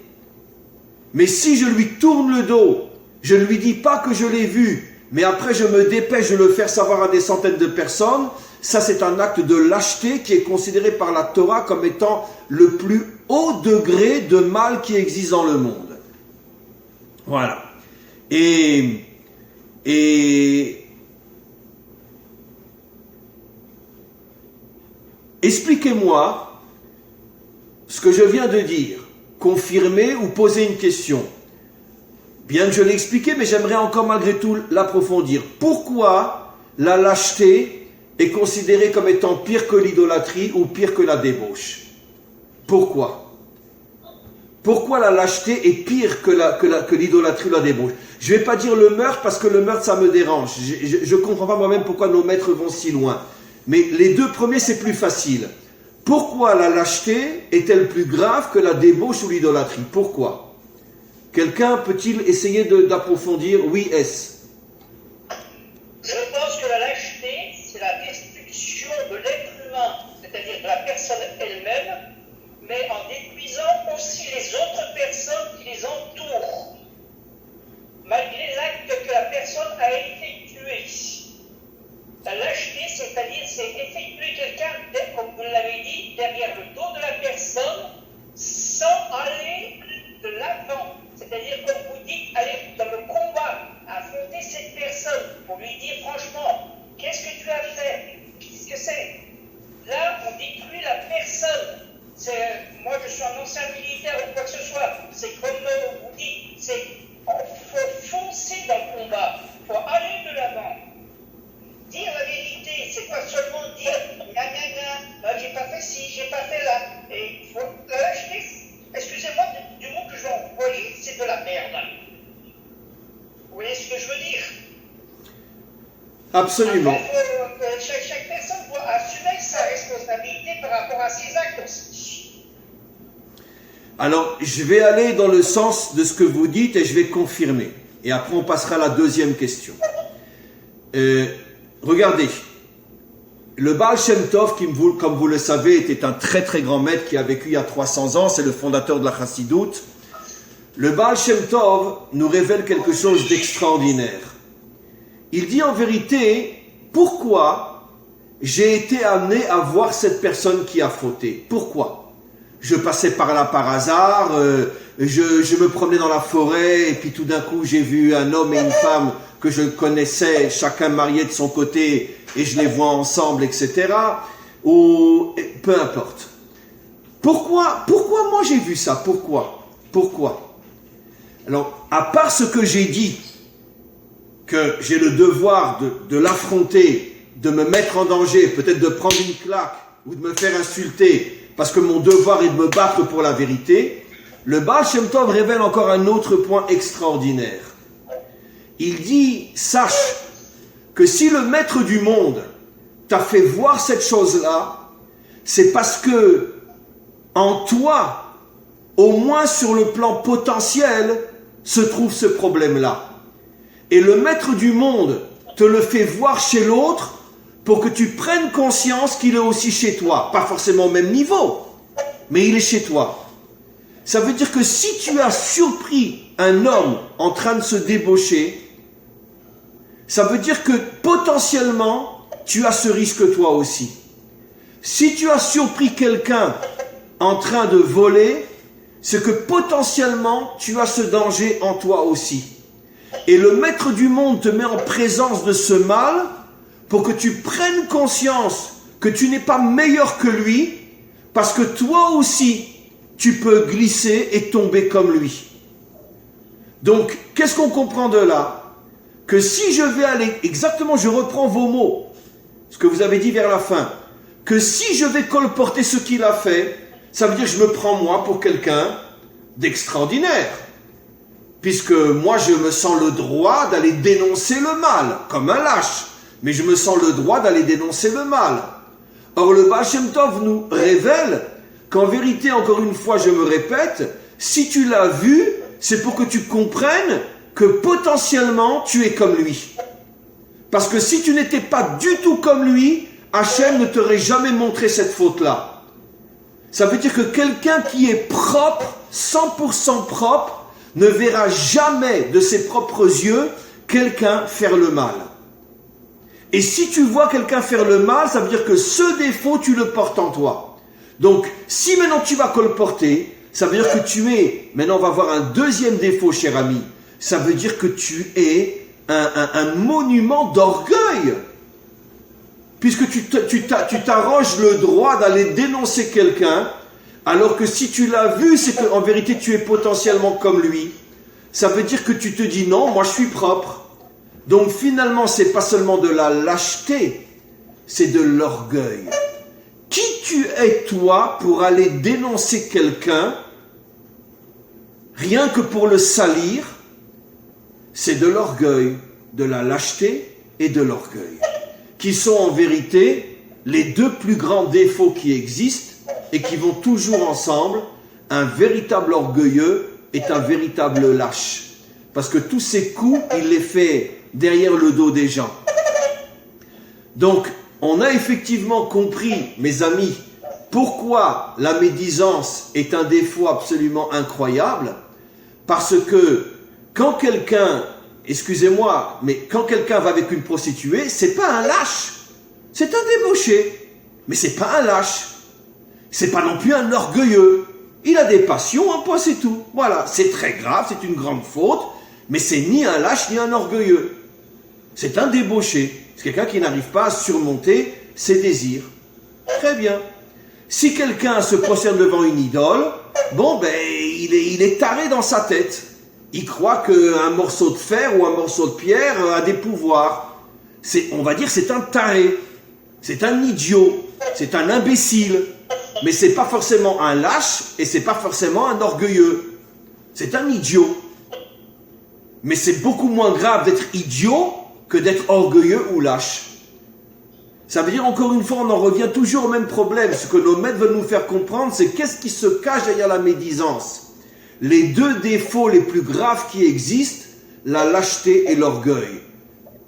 A: Mais si je lui tourne le dos, je ne lui dis pas que je l'ai vu, mais après je me dépêche de le faire savoir à des centaines de personnes, ça c'est un acte de lâcheté qui est considéré par la Torah comme étant le plus haut degré de mal qui existe dans le monde. Voilà. Et expliquez-moi ce que je viens de dire, confirmer ou poser une question. Bien que je l'ai expliqué, mais j'aimerais encore malgré tout l'approfondir. Pourquoi la lâcheté est considérée comme étant pire que l'idolâtrie ou pire que la débauche? Pourquoi? Pourquoi la lâcheté est pire que l'idolâtrie ou la débauche? Je ne vais pas dire le meurtre parce que le meurtre ça me dérange. Je ne comprends pas moi-même pourquoi nos maîtres vont si loin. Mais les deux premiers c'est plus facile. Pourquoi la lâcheté est-elle plus grave que la débauche ou l'idolâtrie? Pourquoi? Quelqu'un peut-il essayer d'approfondir? Oui, S.
C: Je pense que la lâcheté, c'est la destruction de l'être humain, c'est-à-dire de la personne elle-même, mais en détruisant aussi les autres personnes qui les entourent, malgré l'acte que la personne a effectué. La lâcheté, c'est-à-dire, c'est effectuer quelqu'un, comme vous l'avez dit, derrière le dos de la personne, sans aller de l'avant. C'est-à-dire, comme vous dites, aller dans le combat, à affronter cette personne pour lui dire franchement, qu'est-ce que tu as fait? Qu'est-ce que c'est? Là, on détruit la personne. Moi, je suis un ancien militaire ou quoi que ce soit. C'est comme vous dites, faut foncer dans le combat. Faut aller de l'avant. Dire la vérité, c'est pas seulement dire j'ai pas fait ci, j'ai pas fait là. Et faut lâcher. Excusez-moi du mot que je vais employer, c'est de la merde. Vous voyez ce que je veux dire?
A: Absolument.
C: Après, chaque personne doit assumer sa responsabilité par rapport à ses actes aussi.
A: Alors, je vais aller dans le sens de ce que vous dites et je vais confirmer. Et après, on passera à la deuxième question. Regardez, le Baal Shem Tov, comme vous le savez, était un très très grand maître qui a vécu il y a 300 ans, c'est le fondateur de la Chassidoute. Le Baal Shem Tov nous révèle quelque chose d'extraordinaire. Il dit en vérité, pourquoi j'ai été amené à voir cette personne qui a fauté? Pourquoi? Je passais par là par hasard, je me promenais dans la forêt et puis tout d'un coup j'ai vu un homme et une femme que je connaissais, chacun marié de son côté et je les vois ensemble, etc. Ou peu importe. Pourquoi moi j'ai vu ça? Pourquoi? Alors, à part ce que j'ai dit, que j'ai le devoir de l'affronter, de me mettre en danger, peut-être de prendre une claque ou de me faire insulter, parce que mon devoir est de me battre pour la vérité, le Baal Shem Tov révèle encore un autre point extraordinaire. Il dit, sache que si le maître du monde t'a fait voir cette chose-là, c'est parce que en toi, au moins sur le plan potentiel, se trouve ce problème-là. Et le maître du monde te le fait voir chez l'autre pour que tu prennes conscience qu'il est aussi chez toi. Pas forcément au même niveau, mais il est chez toi. Ça veut dire que si tu as surpris un homme en train de se débaucher, ça veut dire que potentiellement, tu as ce risque toi aussi. Si tu as surpris quelqu'un en train de voler, c'est que potentiellement, tu as ce danger en toi aussi. Et le maître du monde te met en présence de ce mal pour que tu prennes conscience que tu n'es pas meilleur que lui, parce que toi aussi, tu peux glisser et tomber comme lui. Donc, qu'est-ce qu'on comprend de là? Que si je vais aller, exactement, je reprends vos mots, ce que vous avez dit vers la fin, que si je vais colporter ce qu'il a fait, ça veut dire que je me prends moi pour quelqu'un d'extraordinaire. Puisque moi je me sens le droit d'aller dénoncer le mal, comme un lâche, mais je me sens le droit d'aller dénoncer le mal. Or le Baal Shem Tov nous révèle qu'en vérité, encore une fois je me répète, si tu l'as vu, c'est pour que tu comprennes que potentiellement tu es comme lui. Parce que si tu n'étais pas du tout comme lui, Hachem ne t'aurait jamais montré cette faute-là. Ça veut dire que quelqu'un qui est propre, 100% propre, ne verra jamais de ses propres yeux quelqu'un faire le mal. Et si tu vois quelqu'un faire le mal, ça veut dire que ce défaut, tu le portes en toi. Donc, si maintenant tu vas colporter, ça veut dire que tu es, maintenant on va voir un deuxième défaut, cher ami, ça veut dire que tu es un monument d'orgueil. Puisque tu t'arroges le droit d'aller dénoncer quelqu'un, alors que si tu l'as vu, c'est qu'en vérité tu es potentiellement comme lui. Ça veut dire que tu te dis non, moi je suis propre. Donc finalement, c'est pas seulement de la lâcheté, c'est de l'orgueil. Qui tu es toi pour aller dénoncer quelqu'un, rien que pour le salir? C'est de l'orgueil, de la lâcheté et de l'orgueil, qui sont en vérité les deux plus grands défauts qui existent et qui vont toujours ensemble. Un véritable orgueilleux est un véritable lâche. Parce que tous ces coups, il les fait derrière le dos des gens. Donc, on a effectivement compris, mes amis, pourquoi la médisance est un défaut absolument incroyable. Parce que quand quelqu'un, excusez-moi, mais quand quelqu'un va avec une prostituée, c'est pas un lâche, c'est un débauché. Mais c'est pas un lâche. C'est pas non plus un orgueilleux. Il a des passions, un point c'est tout. Voilà, c'est très grave, c'est une grande faute. Mais c'est ni un lâche ni un orgueilleux. C'est un débauché. C'est quelqu'un qui n'arrive pas à surmonter ses désirs. Très bien. Si quelqu'un se prosterne devant une idole, bon, ben, il est taré dans sa tête. Il croit qu'un morceau de fer ou un morceau de pierre a des pouvoirs. On va dire c'est un taré. C'est un idiot. C'est un imbécile. Mais c'est pas forcément un lâche et c'est pas forcément un orgueilleux. C'est un idiot. Mais c'est beaucoup moins grave d'être idiot que d'être orgueilleux ou lâche. Ça veut dire, encore une fois, on en revient toujours au même problème. Ce que nos maîtres veulent nous faire comprendre, c'est qu'est-ce qui se cache derrière la médisance. Les deux défauts les plus graves qui existent, la lâcheté et l'orgueil.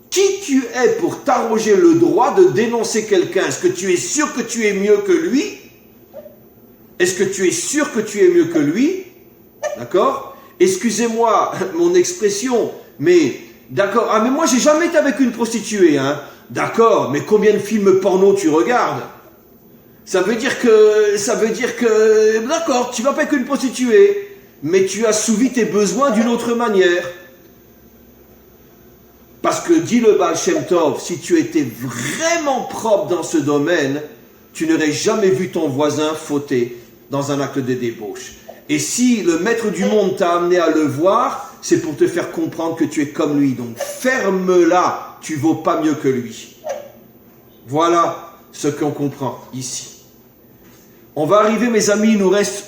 A: Qui tu es pour t'arroger le droit de dénoncer quelqu'un? Est-ce que tu es sûr que tu es mieux que lui? Est-ce que tu es sûr que tu es mieux que lui? D'accord? Excusez-moi mon expression, mais d'accord. Ah, mais moi, j'ai jamais été avec une prostituée, hein. D'accord, mais combien de films porno tu regardes? Ça veut dire que, d'accord, tu vas pas avec une prostituée, mais tu assouvis tes besoins d'une autre manière. Parce que, dit le Baal Shem Tov, si tu étais vraiment propre dans ce domaine, tu n'aurais jamais vu ton voisin fauter dans un acte de débauche. Et si le maître du monde t'a amené à le voir, c'est pour te faire comprendre que tu es comme lui. Donc ferme-la, tu vaux pas mieux que lui. Voilà ce qu'on comprend ici. On va arriver, mes amis, il nous reste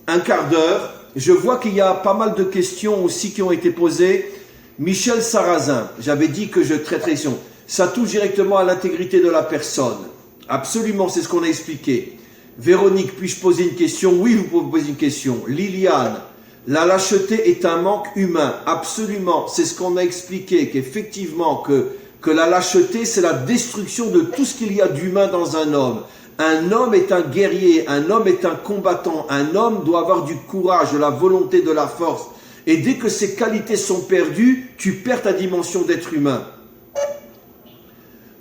A: un quart d'heure. Je vois qu'il y a pas mal de questions aussi qui ont été posées. Michel Sarrazin, j'avais dit que je traiterais ça. Ça touche directement à l'intégrité de la personne. Absolument, c'est ce qu'on a expliqué. Véronique, puis-je poser une question? Oui, vous pouvez poser une question. Liliane, la lâcheté est un manque humain. Absolument, c'est ce qu'on a expliqué, qu'effectivement, que la lâcheté, c'est la destruction de tout ce qu'il y a d'humain dans un homme. Un homme est un guerrier, un homme est un combattant, un homme doit avoir du courage, de la volonté, de la force. Et dès que ces qualités sont perdues, tu perds ta dimension d'être humain.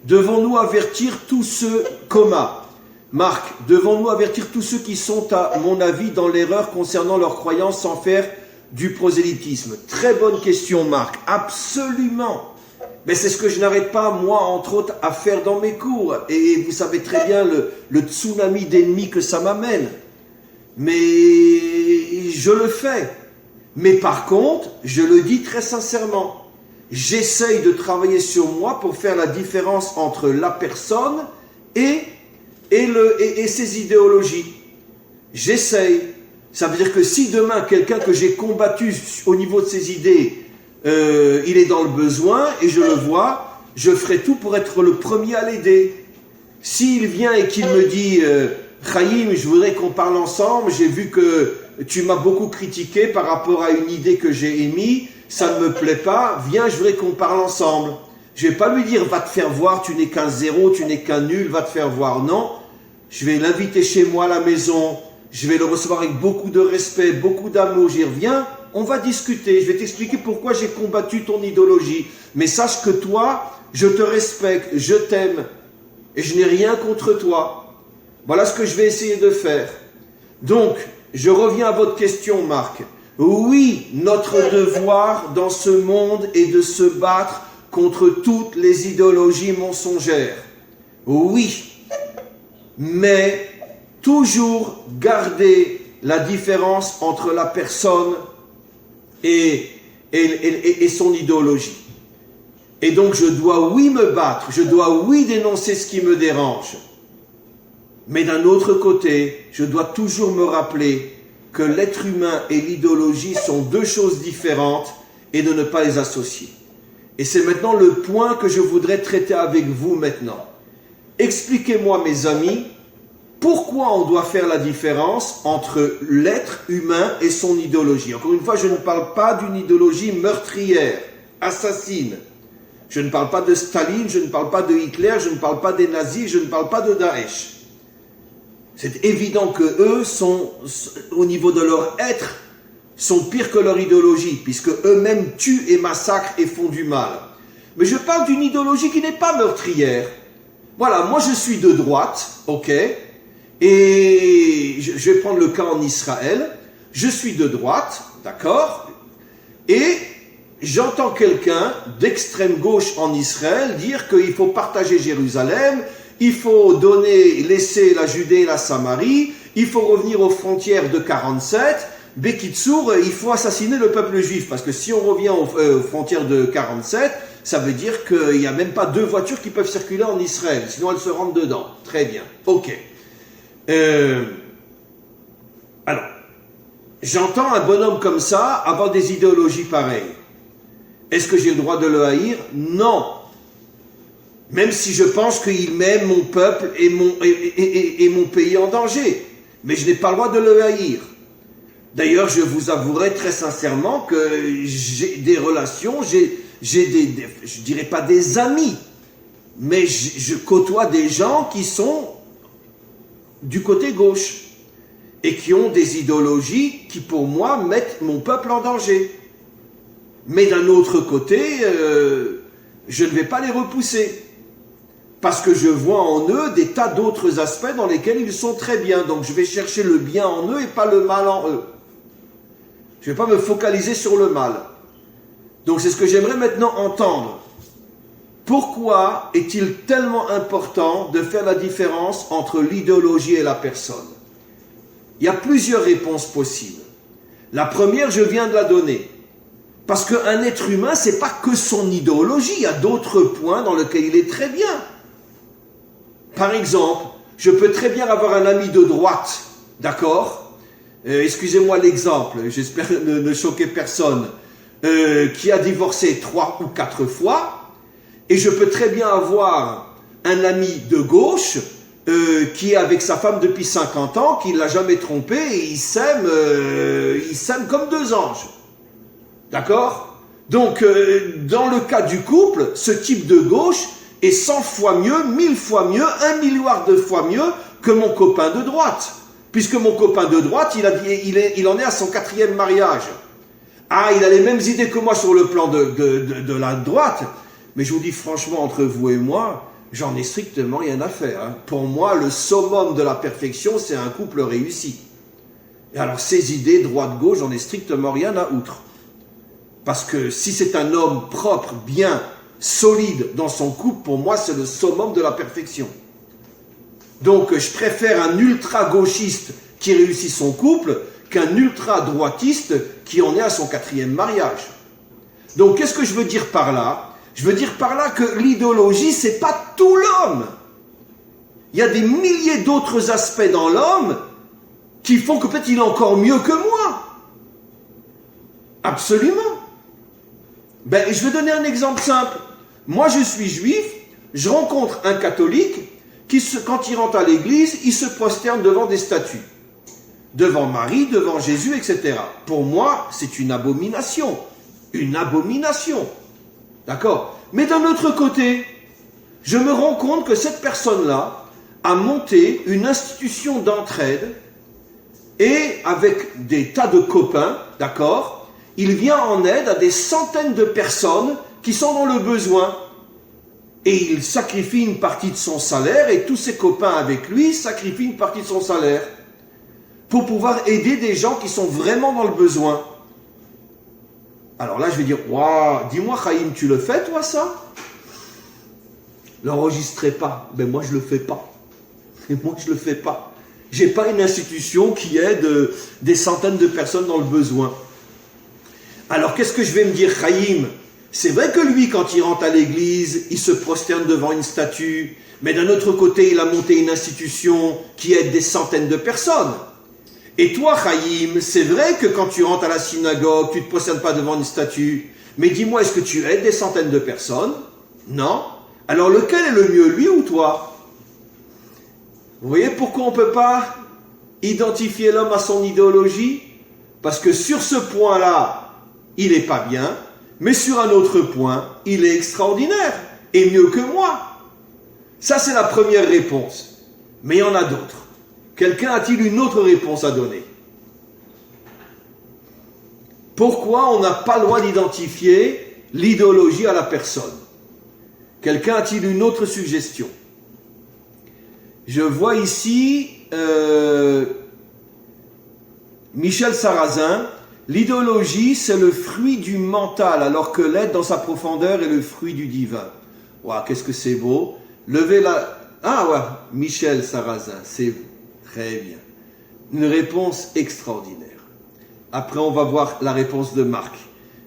A: Devons-nous avertir tous ceux, Marc, devons-nous avertir tous ceux qui sont, à mon avis, dans l'erreur concernant leurs croyances sans faire du prosélytisme? Très bonne question, Marc. Absolument. Mais c'est ce que je n'arrête pas, moi, entre autres, à faire dans mes cours. Et vous savez très bien le tsunami d'ennemis que ça m'amène. Mais je le fais. Mais par contre, je le dis très sincèrement, j'essaye de travailler sur moi pour faire la différence entre la personne et ses idéologies. J'essaye. Ça veut dire que si demain, quelqu'un que j'ai combattu au niveau de ses idées, il est dans le besoin et je le vois, je ferai tout pour être le premier à l'aider. S'il vient et qu'il me dit Chaim, je voudrais qu'on parle ensemble, j'ai vu que tu m'as beaucoup critiqué par rapport à une idée que j'ai émise, ça ne me plaît pas, viens, je voudrais qu'on parle ensemble. Je ne vais pas lui dire va te faire voir, tu n'es qu'un zéro, tu n'es qu'un nul, va te faire voir. Non, je vais l'inviter chez moi à la maison, je vais le recevoir avec beaucoup de respect, beaucoup d'amour, j'y reviens. On va discuter, je vais t'expliquer pourquoi j'ai combattu ton idéologie. Mais sache que toi, je te respecte, je t'aime. Et je n'ai rien contre toi. Voilà ce que je vais essayer de faire. Donc, je reviens à votre question, Marc. Oui, notre devoir dans ce monde est de se battre contre toutes les idéologies mensongères. Oui. Mais toujours garder la différence entre la personne et son idéologie. Et donc je dois oui me battre, je dois oui dénoncer ce qui me dérange. Mais d'un autre côté, je dois toujours me rappeler que l'être humain et l'idéologie sont deux choses différentes et de ne pas les associer. Et c'est maintenant le point que je voudrais traiter avec vous maintenant. Expliquez-moi, mes amis, pourquoi on doit faire la différence entre l'être humain et son idéologie. Encore une fois, je ne parle pas d'une idéologie meurtrière, assassine. Je ne parle pas de Staline, je ne parle pas de Hitler, je ne parle pas des nazis, je ne parle pas de Daesh. C'est évident que eux sont, au niveau de leur être, sont pires que leur idéologie, puisque eux-mêmes tuent et massacrent et font du mal. Mais je parle d'une idéologie qui n'est pas meurtrière. Voilà, moi je suis de droite, ok, et je vais prendre le cas en Israël. Je suis de droite, d'accord, et j'entends quelqu'un d'extrême gauche en Israël dire qu'il faut partager Jérusalem, il faut laisser la Judée et la Samarie, il faut revenir aux frontières de 47, Bekitsour, il faut assassiner le peuple juif, parce que si on revient aux frontières de 47, ça veut dire qu'il n'y a même pas 2 voitures qui peuvent circuler en Israël, sinon elles se rentrent dedans. Très bien, ok. Alors, j'entends un bonhomme comme ça avoir des idéologies pareilles. Est-ce que j'ai le droit de le haïr? Non. Même si je pense qu'il met mon peuple et mon pays en danger. Mais je n'ai pas le droit de le haïr. D'ailleurs, je vous avouerai très sincèrement que j'ai des relations, j'ai je dirais pas des amis, mais je côtoie des gens qui sont du côté gauche et qui ont des idéologies qui, pour moi, mettent mon peuple en danger. Mais d'un autre côté, je ne vais pas les repousser. Parce que je vois en eux des tas d'autres aspects dans lesquels ils sont très bien. Donc je vais chercher le bien en eux et pas le mal en eux. Je ne vais pas me focaliser sur le mal. Donc c'est ce que j'aimerais maintenant entendre. Pourquoi est-il tellement important de faire la différence entre l'idéologie et la personne? Il y a plusieurs réponses possibles. La première, je viens de la donner. Parce qu'un être humain, ce n'est pas que son idéologie. Il y a d'autres points dans lesquels il est très bien. Par exemple, je peux très bien avoir un ami de droite, d'accord? Excusez-moi l'exemple, j'espère ne choquer personne, qui a divorcé 3 ou 4 fois, et je peux très bien avoir un ami de gauche qui est avec sa femme depuis 50 ans, qui ne l'a jamais trompé, et ils s'aiment comme 2 anges. D'accord? Donc, dans le cas du couple, ce type de gauche est 100 fois mieux, 1000 fois mieux, 1 milliard de fois mieux que mon copain de droite. Puisque mon copain de droite, il en est à son 4e mariage. Ah, il a les mêmes idées que moi sur le plan de la droite. Mais je vous dis franchement, entre vous et moi, j'en ai strictement rien à faire. Hein. Pour moi, le summum de la perfection, c'est un couple réussi. Et alors, ces idées, droite-gauche, j'en ai strictement rien à outre. Parce que si c'est un homme propre, bien, solide dans son couple, pour moi, c'est le summum de la perfection. Donc, je préfère un ultra-gauchiste qui réussit son couple qu'un ultra-droitiste qui en est à son 4e mariage. Donc, qu'est-ce que je veux dire par là? Je veux dire par là que l'idéologie, c'est pas tout l'homme. Il y a des milliers d'autres aspects dans l'homme qui font que peut-être il est encore mieux que moi. Absolument. Ben, je vais donner un exemple simple. Moi, je suis juif, je rencontre un catholique qui, quand il rentre à l'église, il se prosterne devant des statues. Devant Marie, devant Jésus, etc. Pour moi, c'est une abomination. Une abomination. D'accord? Mais d'un autre côté, je me rends compte que cette personne-là a monté une institution d'entraide et avec des tas de copains, d'accord, il vient en aide à des centaines de personnes qui sont dans le besoin. Et il sacrifie une partie de son salaire et tous ses copains avec lui sacrifient une partie de son salaire pour pouvoir aider des gens qui sont vraiment dans le besoin. Alors là, je vais dire, waouh, dis-moi, Chaim, tu le fais, toi, ça? L'enregistrez pas. Ben moi, je le fais pas. Et moi, je le fais pas. J'ai pas une institution qui aide des centaines de personnes dans le besoin. Alors, qu'est-ce que je vais me dire, Chaim? C'est vrai que lui, quand il rentre à l'église, il se prosterne devant une statue, mais d'un autre côté, il a monté une institution qui aide des centaines de personnes. Et toi, Chaim, c'est vrai que quand tu rentres à la synagogue, tu ne te prosternes pas devant une statue, mais dis-moi, est-ce que tu aides des centaines de personnes? Non. Alors lequel est le mieux, lui ou toi? Vous voyez pourquoi on ne peut pas identifier l'homme à son idéologie? Parce que sur ce point-là, il n'est pas bien, mais sur un autre point, il est extraordinaire et mieux que moi. Ça, c'est la première réponse. Mais il y en a d'autres. Quelqu'un a-t-il une autre réponse à donner? Pourquoi on n'a pas le droit d'identifier l'idéologie à la personne? Quelqu'un a-t-il une autre suggestion? Je vois ici Michel Sarrazin L'idéologie, c'est le fruit du mental, alors que l'être dans sa profondeur est le fruit du divin. Waouh, qu'est-ce que c'est beau. Levez la... Ah ouais, Michel Sarrazin, c'est vous. Très bien. Une réponse extraordinaire. Après, on va voir la réponse de Marc.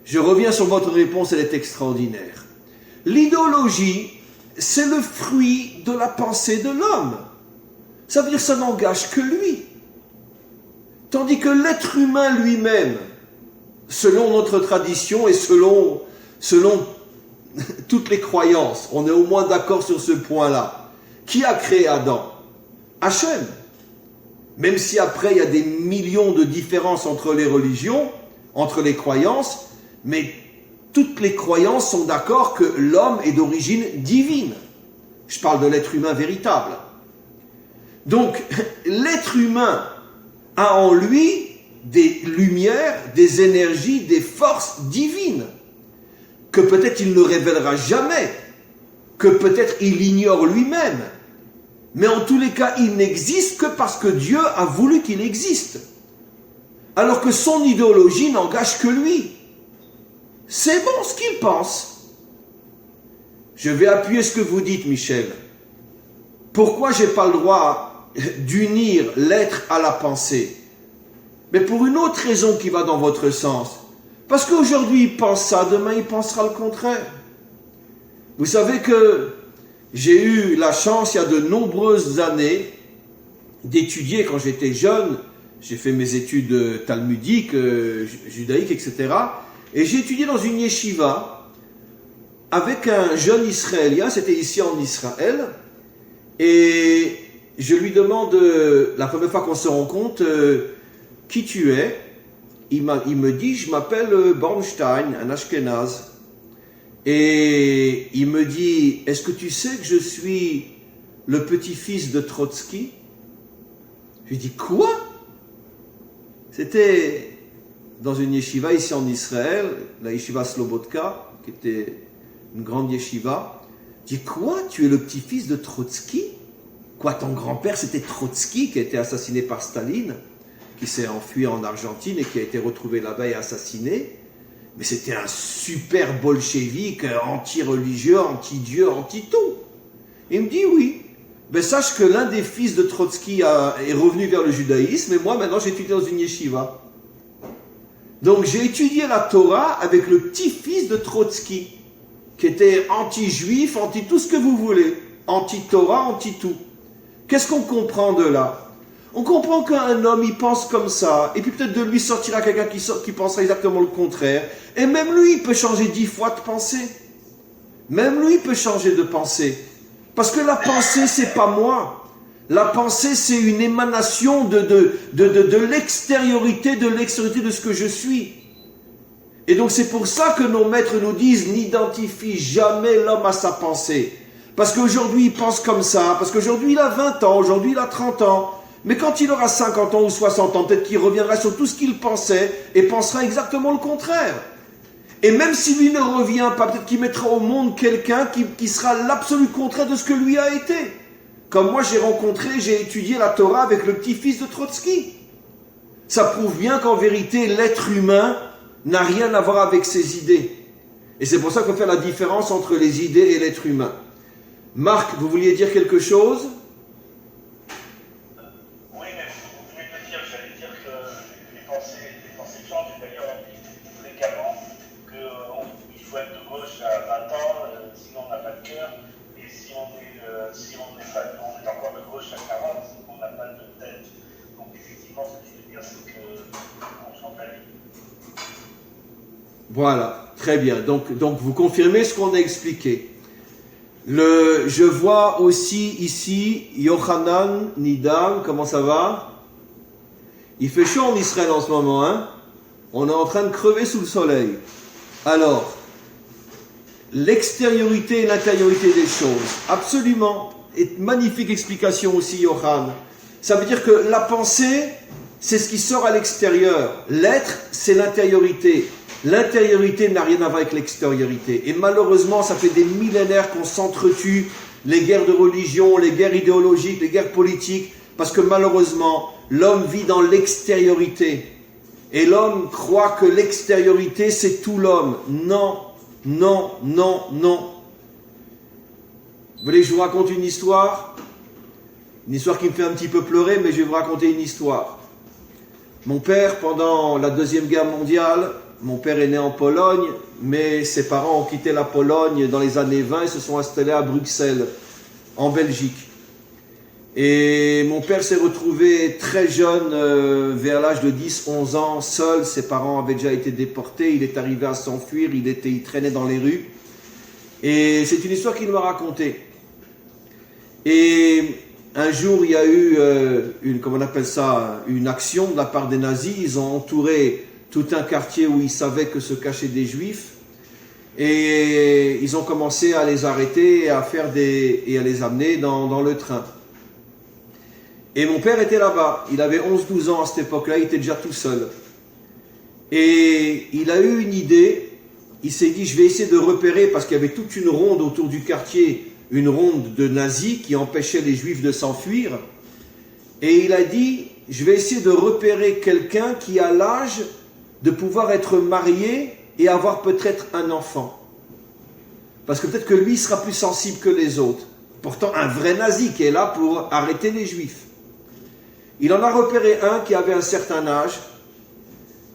A: Je reviens sur votre réponse, elle est extraordinaire. L'idéologie, c'est le fruit de la pensée de l'homme. Ça veut dire que ça n'engage que lui. Tandis que l'être humain lui-même, selon notre tradition et selon toutes les croyances, on est au moins d'accord sur ce point-là. Qui a créé Adam? Hachem. Même si après il y a des millions de différences entre les religions, entre les croyances, mais toutes les croyances sont d'accord que l'homme est d'origine divine. Je parle de l'être humain véritable. Donc, l'être humain a en lui des lumières, des énergies, des forces divines, que peut-être il ne révélera jamais, que peut-être il ignore lui-même. Mais en tous les cas, il n'existe que parce que Dieu a voulu qu'il existe. Alors que son idéologie n'engage que lui. C'est bon ce qu'il pense. Je vais appuyer ce que vous dites, Michel. Pourquoi je n'ai pas le droit d'unir l'être à la pensée? Mais pour une autre raison qui va dans votre sens. Parce qu'aujourd'hui, il pense ça, demain, il pensera le contraire. Vous savez que j'ai eu la chance, il y a de nombreuses années, d'étudier quand j'étais jeune. J'ai fait mes études talmudiques, judaïques, etc. Et j'ai étudié dans une yeshiva avec un jeune Israélien, c'était ici en Israël. Et je lui demande, la première fois qu'on se rencontre, qui tu es? Il me dit, je m'appelle Bornstein, un Ashkenaz. Et il me dit, est-ce que tu sais que je suis le petit-fils de Trotsky? Je lui dis, quoi? C'était dans une yeshiva ici en Israël, la yeshiva Slobodka, qui était une grande yeshiva. Je dis, quoi? Tu es le petit-fils de Trotsky? Quoi, ton grand-père, c'était Trotsky, qui a été assassiné par Staline, qui s'est enfui en Argentine et qui a été retrouvé là-bas et assassiné. Mais c'était un super bolchevique, anti-religieux, anti-Dieu, anti-tout. Il me dit oui. Ben, sache que l'un des fils de Trotsky est revenu vers le judaïsme et moi maintenant j'étudie dans une yeshiva. Donc j'ai étudié la Torah avec le petit-fils de Trotsky, qui était anti-juif, anti-tout ce que vous voulez. Anti-Torah, anti-tout. Qu'est-ce qu'on comprend de là? On comprend qu'un homme, il pense comme ça, et puis peut-être de lui sortira quelqu'un qui pensera exactement le contraire, et même lui, il peut changer 10 fois de pensée. Même lui, il peut changer de pensée. Parce que la pensée, c'est pas moi. La pensée, c'est une émanation de l'extériorité, de ce que je suis. Et donc c'est pour ça que nos maîtres nous disent, n'identifie jamais l'homme à sa pensée. Parce qu'aujourd'hui, il pense comme ça, parce qu'aujourd'hui, il a 20 ans, aujourd'hui, il a 30 ans. Mais quand il aura 50 ans ou 60 ans, peut-être qu'il reviendra sur tout ce qu'il pensait et pensera exactement le contraire. Et même si lui ne revient pas, peut-être qu'il mettra au monde quelqu'un qui sera l'absolu contraire de ce que lui a été. Comme moi, j'ai étudié la Torah avec le petit-fils de Trotsky. Ça prouve bien qu'en vérité, l'être humain n'a rien à voir avec ses idées. Et c'est pour ça qu'on fait la différence entre les idées et l'être humain. Marc, vous vouliez dire quelque chose ? Voilà, très bien. Donc vous confirmez ce qu'on a expliqué. Je vois aussi ici Yohanan Nidam, comment ça va? Il fait chaud en Israël en ce moment, hein? On est en train de crever sous le soleil. Alors, l'extériorité et l'intériorité des choses, absolument. Et magnifique explication aussi, Yohan. Ça veut dire que la pensée, c'est ce qui sort à l'extérieur. L'être, c'est l'intériorité. L'intériorité n'a rien à voir avec l'extériorité. Et malheureusement, ça fait des millénaires qu'on s'entretue, les guerres de religion, les guerres idéologiques, les guerres politiques, parce que malheureusement, l'homme vit dans l'extériorité. Et l'homme croit que l'extériorité, c'est tout l'homme. Non, non, non, non. Vous voulez que je vous raconte une histoire? Une histoire qui me fait un petit peu pleurer, mais je vais vous raconter une histoire. Mon père, pendant la Deuxième Guerre mondiale, mon père est né en Pologne, mais ses parents ont quitté la Pologne dans les années 20 et se sont installés à Bruxelles, en Belgique. Et mon père s'est retrouvé très jeune, vers l'âge de 10-11 ans, seul. Ses parents avaient déjà été déportés, il est arrivé à s'enfuir, il traînait dans les rues. Et c'est une histoire qu'il m'a racontée. Et un jour, il y a eu une action de la part des nazis. Ils ont entouré tout un quartier où ils savaient que se cachaient des juifs. Et ils ont commencé à les arrêter et à les amener dans le train. Et mon père était là-bas. Il avait 11-12 ans à cette époque-là, il était déjà tout seul. Et il a eu une idée. Il s'est dit, je vais essayer de repérer, parce qu'il y avait toute une ronde autour du quartier, une ronde de nazis qui empêchait les juifs de s'enfuir. Et il a dit, je vais essayer de repérer quelqu'un qui a l'âge de pouvoir être marié et avoir peut-être un enfant. Parce que peut-être que lui sera plus sensible que les autres. Pourtant, un vrai nazi qui est là pour arrêter les juifs. Il en a repéré un qui avait un certain âge.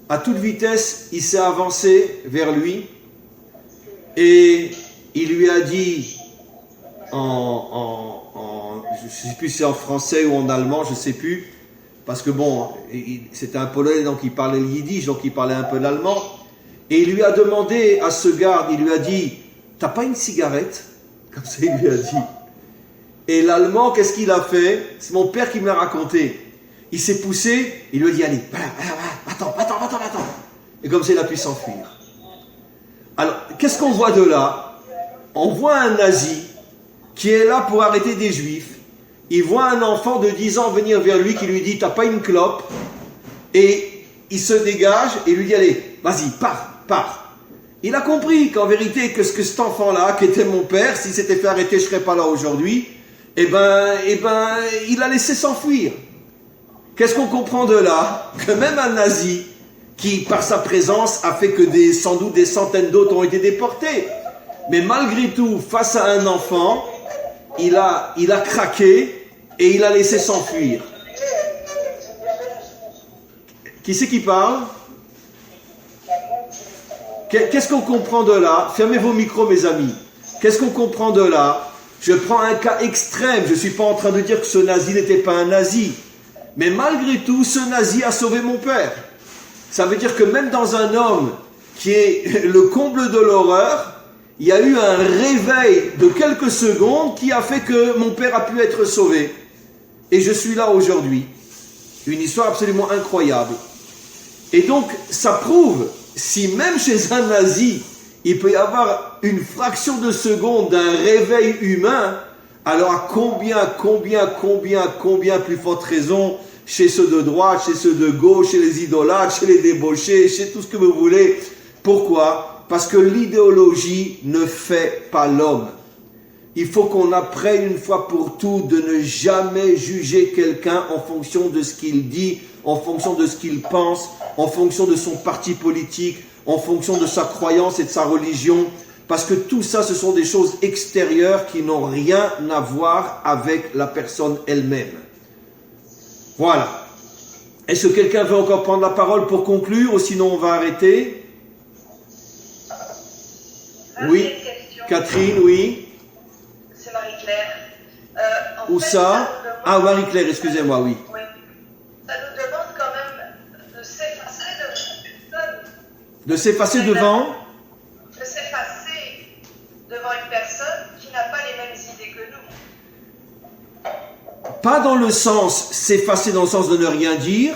A: À toute vitesse, il s'est avancé vers lui et il lui a dit je ne sais plus si c'est en français ou en allemand, je ne sais plus, parce que bon, c'était un Polonais, donc il parlait le yiddish, donc il parlait un peu l'allemand, et il lui a demandé à ce garde, il lui a dit, t'as pas une cigarette? Comme ça il lui a dit. Et l'allemand, qu'est-ce qu'il a fait? C'est mon père qui me l'a raconté. Il s'est poussé, il lui a dit, allez, attends. Et comme ça, il a pu s'enfuir. Alors, qu'est-ce qu'on voit de là? On voit un nazi qui est là pour arrêter des juifs. Il voit un enfant de 10 ans venir vers lui qui lui dit, t'as pas une clope? Et il se dégage et lui dit, allez, vas-y, pars. Il a compris qu'en vérité, que cet enfant-là, qui était mon père, s'il s'était fait arrêter, je serais pas là aujourd'hui, il a laissé s'enfuir. Qu'est-ce qu'on comprend de là? Que même un nazi, qui par sa présence a fait que sans doute des centaines d'autres ont été déportés, mais malgré tout, face à un enfant, il a craqué et il a laissé s'enfuir. Qui c'est qui parle? Qu'est-ce qu'on comprend de là? Fermez vos micros, mes amis. Qu'est-ce qu'on comprend de là? Je prends un cas extrême, je ne suis pas en train de dire que ce nazi n'était pas un nazi. Mais malgré tout, ce nazi a sauvé mon père. Ça veut dire que même dans un homme qui est le comble de l'horreur, il y a eu un réveil de quelques secondes qui a fait que mon père a pu être sauvé. Et je suis là aujourd'hui. Une histoire absolument incroyable. Et donc, ça prouve, si même chez un nazi, il peut y avoir une fraction de seconde d'un réveil humain, alors à combien plus forte raison chez ceux de droite, chez ceux de gauche, chez les idolâtres, chez les débauchés, chez tout ce que vous voulez. Pourquoi? Parce que l'idéologie ne fait pas l'homme. Il faut qu'on apprenne une fois pour toutes de ne jamais juger quelqu'un en fonction de ce qu'il dit, en fonction de ce qu'il pense, en fonction de son parti politique, en fonction de sa croyance et de sa religion. Parce que tout ça, ce sont des choses extérieures qui n'ont rien à voir avec la personne elle-même. Voilà. Est-ce que quelqu'un veut encore prendre la parole pour conclure, ou sinon on va arrêter? Oui. Catherine, oui.
D: C'est Marie-Claire.
A: Où ça? Ah, Marie-Claire, excusez-moi, oui.
D: Oui. Ça nous demande quand même de s'effacer de personne.
A: De s'effacer devant?
D: De s'effacer devant une personne qui n'a pas les mêmes idées que nous.
A: Pas dans le sens s'effacer dans le sens de ne rien dire,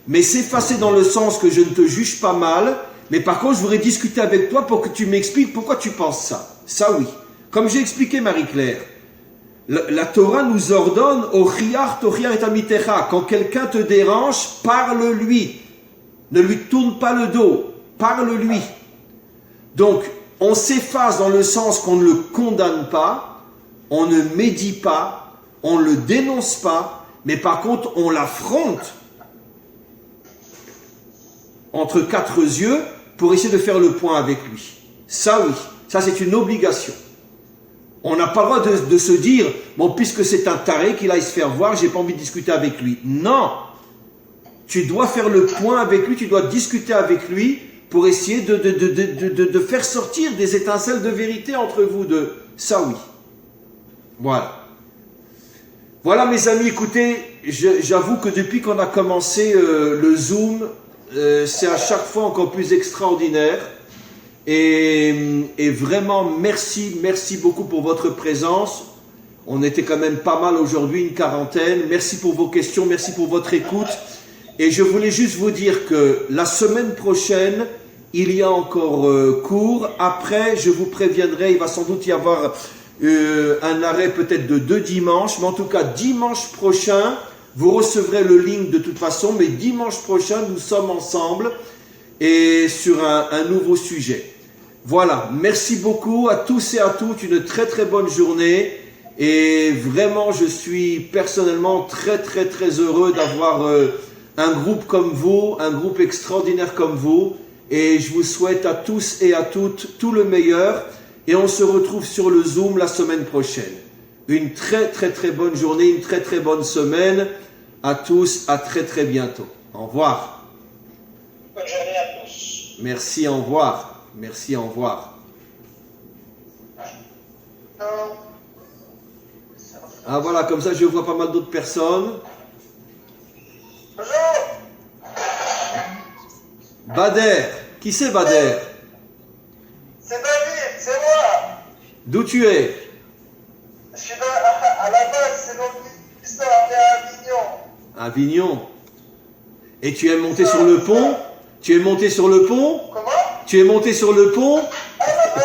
A: mais s'effacer dans le sens que je ne te juge pas mal, mais par contre je voudrais discuter avec toi pour que tu m'expliques pourquoi tu penses ça. Ça oui. Comme j'ai expliqué Marie-Claire, la Torah nous ordonne au Riar Tochiar et Amitecha, quand quelqu'un te dérange, parle-lui. Ne lui tourne pas le dos, parle-lui. Donc, on s'efface dans le sens qu'on ne le condamne pas, on ne médit pas, on ne le dénonce pas, mais par contre, on l'affronte. entre quatre yeux pour essayer de faire le point avec lui. Ça oui, ça c'est une obligation. On n'a pas le droit de se dire, bon, puisque c'est un taré qu'il aille se faire voir, j'ai pas envie de discuter avec lui. Non, tu dois faire le point avec lui, tu dois discuter avec lui pour essayer de faire sortir des étincelles de vérité entre vous deux. Ça oui. Voilà. Voilà mes amis, écoutez, j'avoue que depuis qu'on a commencé le Zoom, c'est à chaque fois encore plus extraordinaire. Et vraiment, merci beaucoup pour votre présence. On était quand même pas mal aujourd'hui, une quarantaine. Merci pour vos questions, merci pour votre écoute. Et je voulais juste vous dire que la semaine prochaine, il y a encore cours. Après, je vous préviendrai, il va sans doute y avoir un arrêt peut-être de 2 dimanches. Mais en tout cas, dimanche prochain, vous recevrez le link de toute façon. Mais dimanche prochain, nous sommes ensemble et sur un nouveau sujet. Voilà, merci beaucoup à tous et à toutes. Une très très bonne journée. Et vraiment, je suis personnellement très heureux d'avoir un groupe comme vous, un groupe extraordinaire comme vous. Et je vous souhaite à tous et à toutes tout le meilleur. Et on se retrouve sur le Zoom la semaine prochaine. Une très bonne journée, une très bonne semaine. À tous, à très bientôt. Au revoir.
C: Bonne journée à tous.
A: Merci, au revoir. Merci, au revoir. Ah voilà, comme ça je vois pas mal d'autres personnes.
E: Bonjour.
A: Bader, qui c'est Bader?
E: C'est David, c'est moi.
A: D'où tu es?
E: Je suis à la base, c'est dans l'histoire, on est à Avignon.
A: Avignon. Et tu es monté sur le pont? Tu es monté sur le pont?
E: Comment?
A: Tu es monté sur le pont?
E: Ah ouais,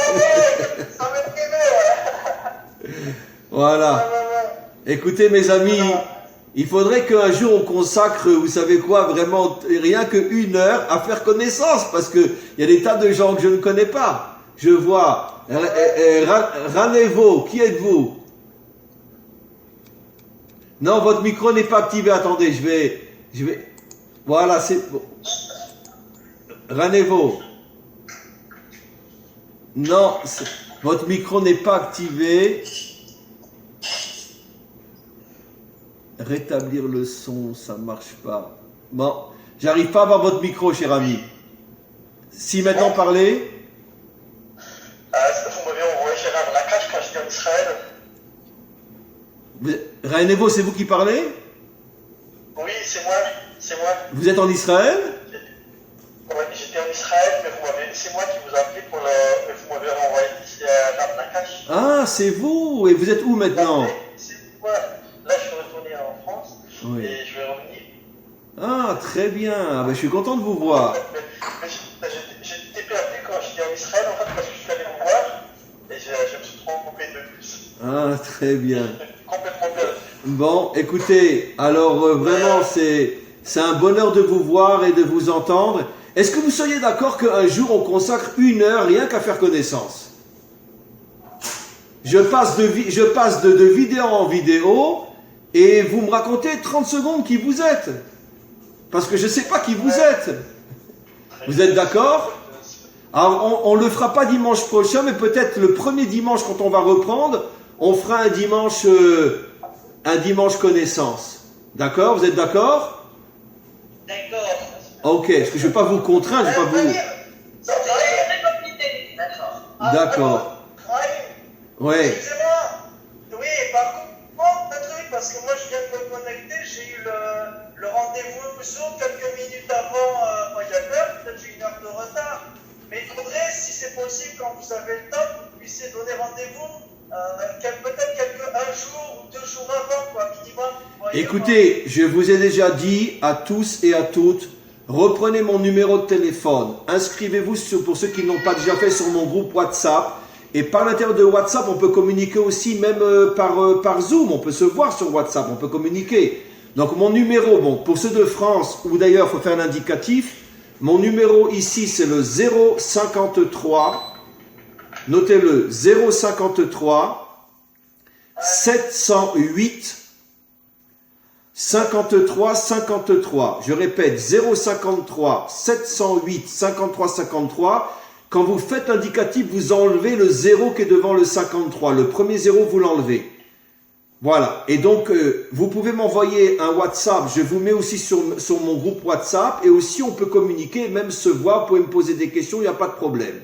E: ça m'est privé, ouais.
A: Voilà.
E: Ouais.
A: Écoutez mes amis, il faudrait qu'un jour on consacre, vous savez quoi, vraiment rien que 1 heure à faire connaissance, parce que il y a des tas de gens que je ne connais pas. Je vois Ranevo, qui êtes-vous? Non, votre micro n'est pas activé. Attendez, je vais. Voilà, c'est bon. Ranevo. Non, votre micro n'est pas activé. Rétablir le son, ça ne marche pas. Bon, j'arrive pas à avoir votre micro, cher ami. Si maintenant parlez.
E: Vous m'avez envoyé Gérard Lacache quand j'étais en Israël.
A: Ranevo, c'est vous qui parlez?
E: Oui, c'est moi.
A: Vous êtes en Israël?
E: Ouais, j'étais en Israël, mais c'est moi qui vous ai appelé vous m'avez renvoyé ici Gérard Lacache.
A: Ah, c'est vous. Et vous êtes où maintenant?
E: C'est moi. Là, je suis retourné en France.
A: Oui.
E: Et je vais revenir.
A: Ah, très bien. Ah, ben, je suis content de vous voir.
E: Mais j'étais perdu quand j'étais en Israël, en fait, parce que je suis allé vous voir. Et je me suis trompé de plus.
A: Ah, très bien.
E: Complètement perdu.
A: Bon, écoutez, alors vraiment, c'est un bonheur de vous voir et de vous entendre. Est-ce que vous seriez d'accord qu'un jour, on consacre 1 heure rien qu'à faire connaissance? Je passe de vidéo en vidéo et vous me racontez 30 secondes qui vous êtes. Parce que je ne sais pas qui vous êtes. Vous êtes d'accord? Alors, on ne le fera pas dimanche prochain, mais peut-être le premier dimanche, quand on va reprendre, on fera un dimanche connaissance. D'accord? Vous êtes d'accord?
C: D'accord.
A: Ok, parce que je ne vais pas vous contraindre, je ne vais pas vous...
C: C'est très compliqué. D'accord.
A: D'accord. Ouais.
E: Excusez-moi. Oui, par contre, un truc, parce que moi je viens de me connecter, j'ai eu le rendez-vous Zoom quelques minutes avant quand j'ai peur, peut-être j'ai 1 heure de retard. Mais il faudrait, si c'est possible, quand vous avez le temps, que vous puissiez donner rendez-vous peut-être un jour ou 2 jours avant, quoi, minimum.
A: Écoutez, je vous ai déjà dit à tous et à toutes, reprenez mon numéro de téléphone, inscrivez-vous pour ceux qui n'ont pas déjà fait sur mon groupe WhatsApp. Et par l'intérieur de WhatsApp, on peut communiquer aussi même par Zoom. On peut se voir sur WhatsApp, on peut communiquer. Donc mon numéro, bon, pour ceux de France, ou d'ailleurs il faut faire un indicatif, mon numéro ici c'est le 053, notez-le, 053 708 53 53. Je répète, 053 708 53 53. Quand vous faites l'indicatif, vous enlevez le 0 qui est devant le 53. Le premier 0, vous l'enlevez. Voilà. Et donc, vous pouvez m'envoyer un WhatsApp. Je vous mets aussi sur mon groupe WhatsApp. Et aussi, on peut communiquer, même se voir. Vous pouvez me poser des questions, il n'y a pas de problème.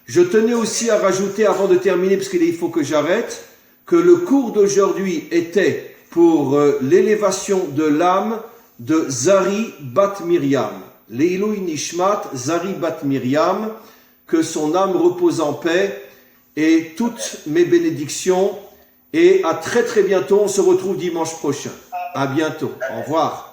A: Je tenais aussi à rajouter, avant de terminer, parce qu'il faut que j'arrête, que le cours d'aujourd'hui était pour l'élévation de l'âme de Zari Bat Miriam. Leilui Nishmat Zari Bat Miriam, que son âme repose en paix, et toutes mes bénédictions. Et à très très bientôt, on se retrouve dimanche prochain. À bientôt, au revoir.